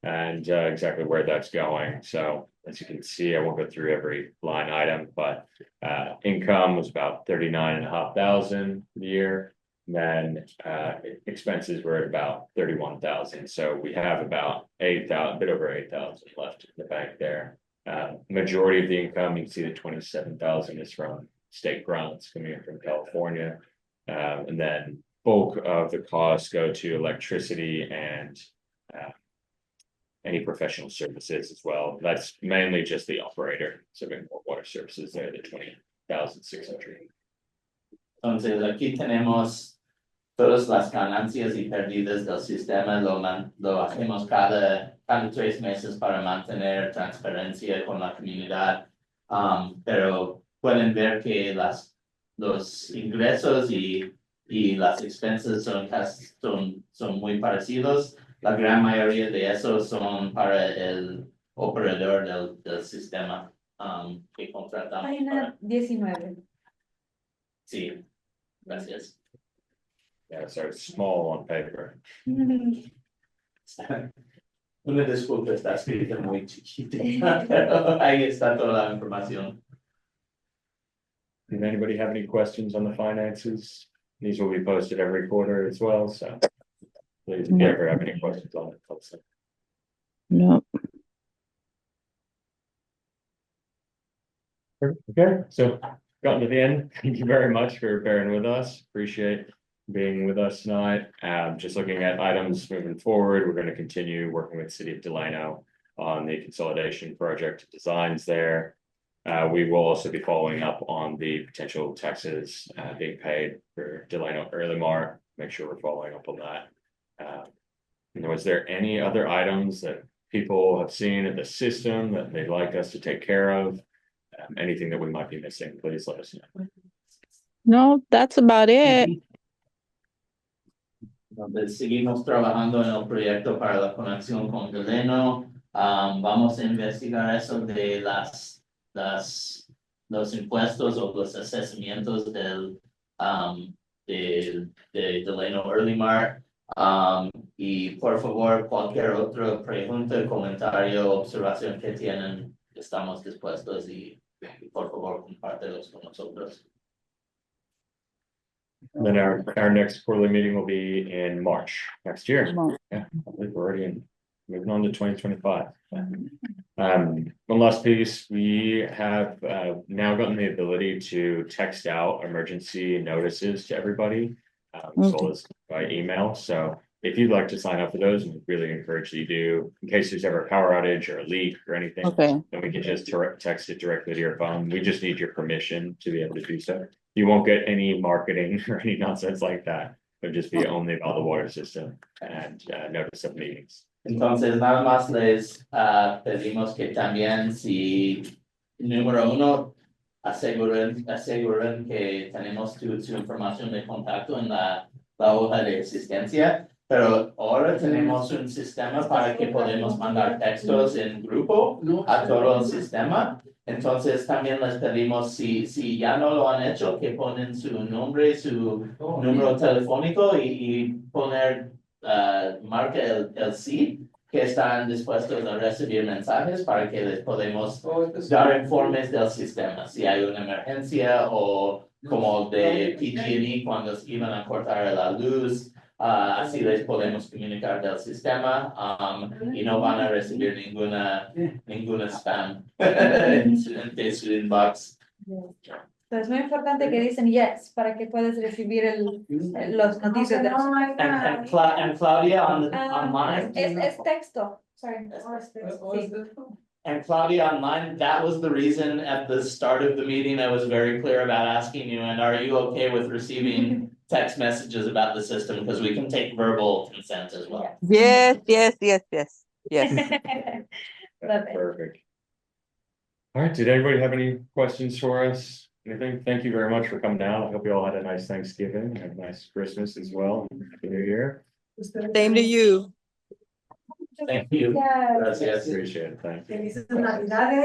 and exactly where that's going. So as you can see, I won't go through every line item, but income was about $39,500 for the year. Then expenses were at about 31,000. So we have about 8,000, a bit over 8,000 left in the bank there. Majority of the income, you can see the 27,000 is from state grants coming in from California. And then bulk of the costs go to electricity and any professional services as well. That's mainly just the operator. So we have more water services there, the 20,600. Entonces, aquí tenemos todas las ganancias y pérdidas del sistema, lo hacemos cada 3 meses para mantener transparencia con la comunidad, pero pueden ver que los ingresos y las expensas son muy parecidos. La gran mayoría de esos son para el operador del sistema que contratamos. Página 19. Sí, gracias. Yeah, so it's small on paper. Una disculpa, está escrita muy chiquita, pero ahí está toda la información. Did anybody have any questions on the finances? These will be posted every quarter as well, so please, if you ever have any questions on it, let us know. No. Okay, so gotten to the end. Thank you very much for bearing with us. Appreciate being with us tonight. Just looking at items moving forward, we're going to continue working with City of Delano on the consolidation project designs there. We will also be following up on the potential taxes being paid for Delano Early Mart. Make sure we're following up on that. Was there any other items that people have seen in the system that they'd like us to take care of? Anything that we might be missing, please let us know. No, that's about it. Entonces, seguimos trabajando en el proyecto para la conexión con Delano. Vamos a investigar eso de los impuestos o los asesamientos de Delano Early Mart. Y por favor, cualquier otra pregunta, comentario, observación que tienen, estamos dispuestos y por favor compártelos con nosotros. Then our next quarterly meeting will be in March next year. Yeah, I believe we're already moving on to 2025. One last piece, we have now gotten the ability to text out emergency notices to everybody, as well as by email. So if you'd like to sign up for those, we really encourage you do, in case there's ever a power outage or a leak or anything. Okay. Then we can just text it directly to your phone. We just need your permission to be able to do so. You won't get any marketing or any nonsense like that. It'll just be only about the water system and notice of meetings. Entonces, nada más les pedimos que también si, número uno, aseguren que tenemos su información de contacto en la hoja de existencia, pero ahora tenemos un sistema para que podemos mandar textos en grupo a todo el sistema. Entonces, también les pedimos si ya no lo han hecho, que ponen su nombre, su número telefónico y poner marca el sí, que están dispuestos a recibir mensajes para que les podemos dar informes del sistema, si hay una emergencia o como de PG&E cuando iban a cortar la luz, así les podemos comunicar del sistema, y no van a recibir ninguna spam de su inbox. Entonces es muy importante que dicen yes para que puedas recibir los noticias de And Claudia online. Es texto, sorry. Sí. And Claudia online, that was the reason at the start of the meeting, I was very clear about asking you, and are you okay with receiving text messages about the system? Because we can take verbal consent as well. Yes, yes, yes, yes, yes. Love it. Perfect. All right, did anybody have any questions for us? Anything? Thank you very much for coming down. I hope you all had a nice Thanksgiving and a nice Christmas as well. Happy New Year. Same to you. Thank you. Yeah. Gracias. Appreciate it. Thank you. Felices Navidades.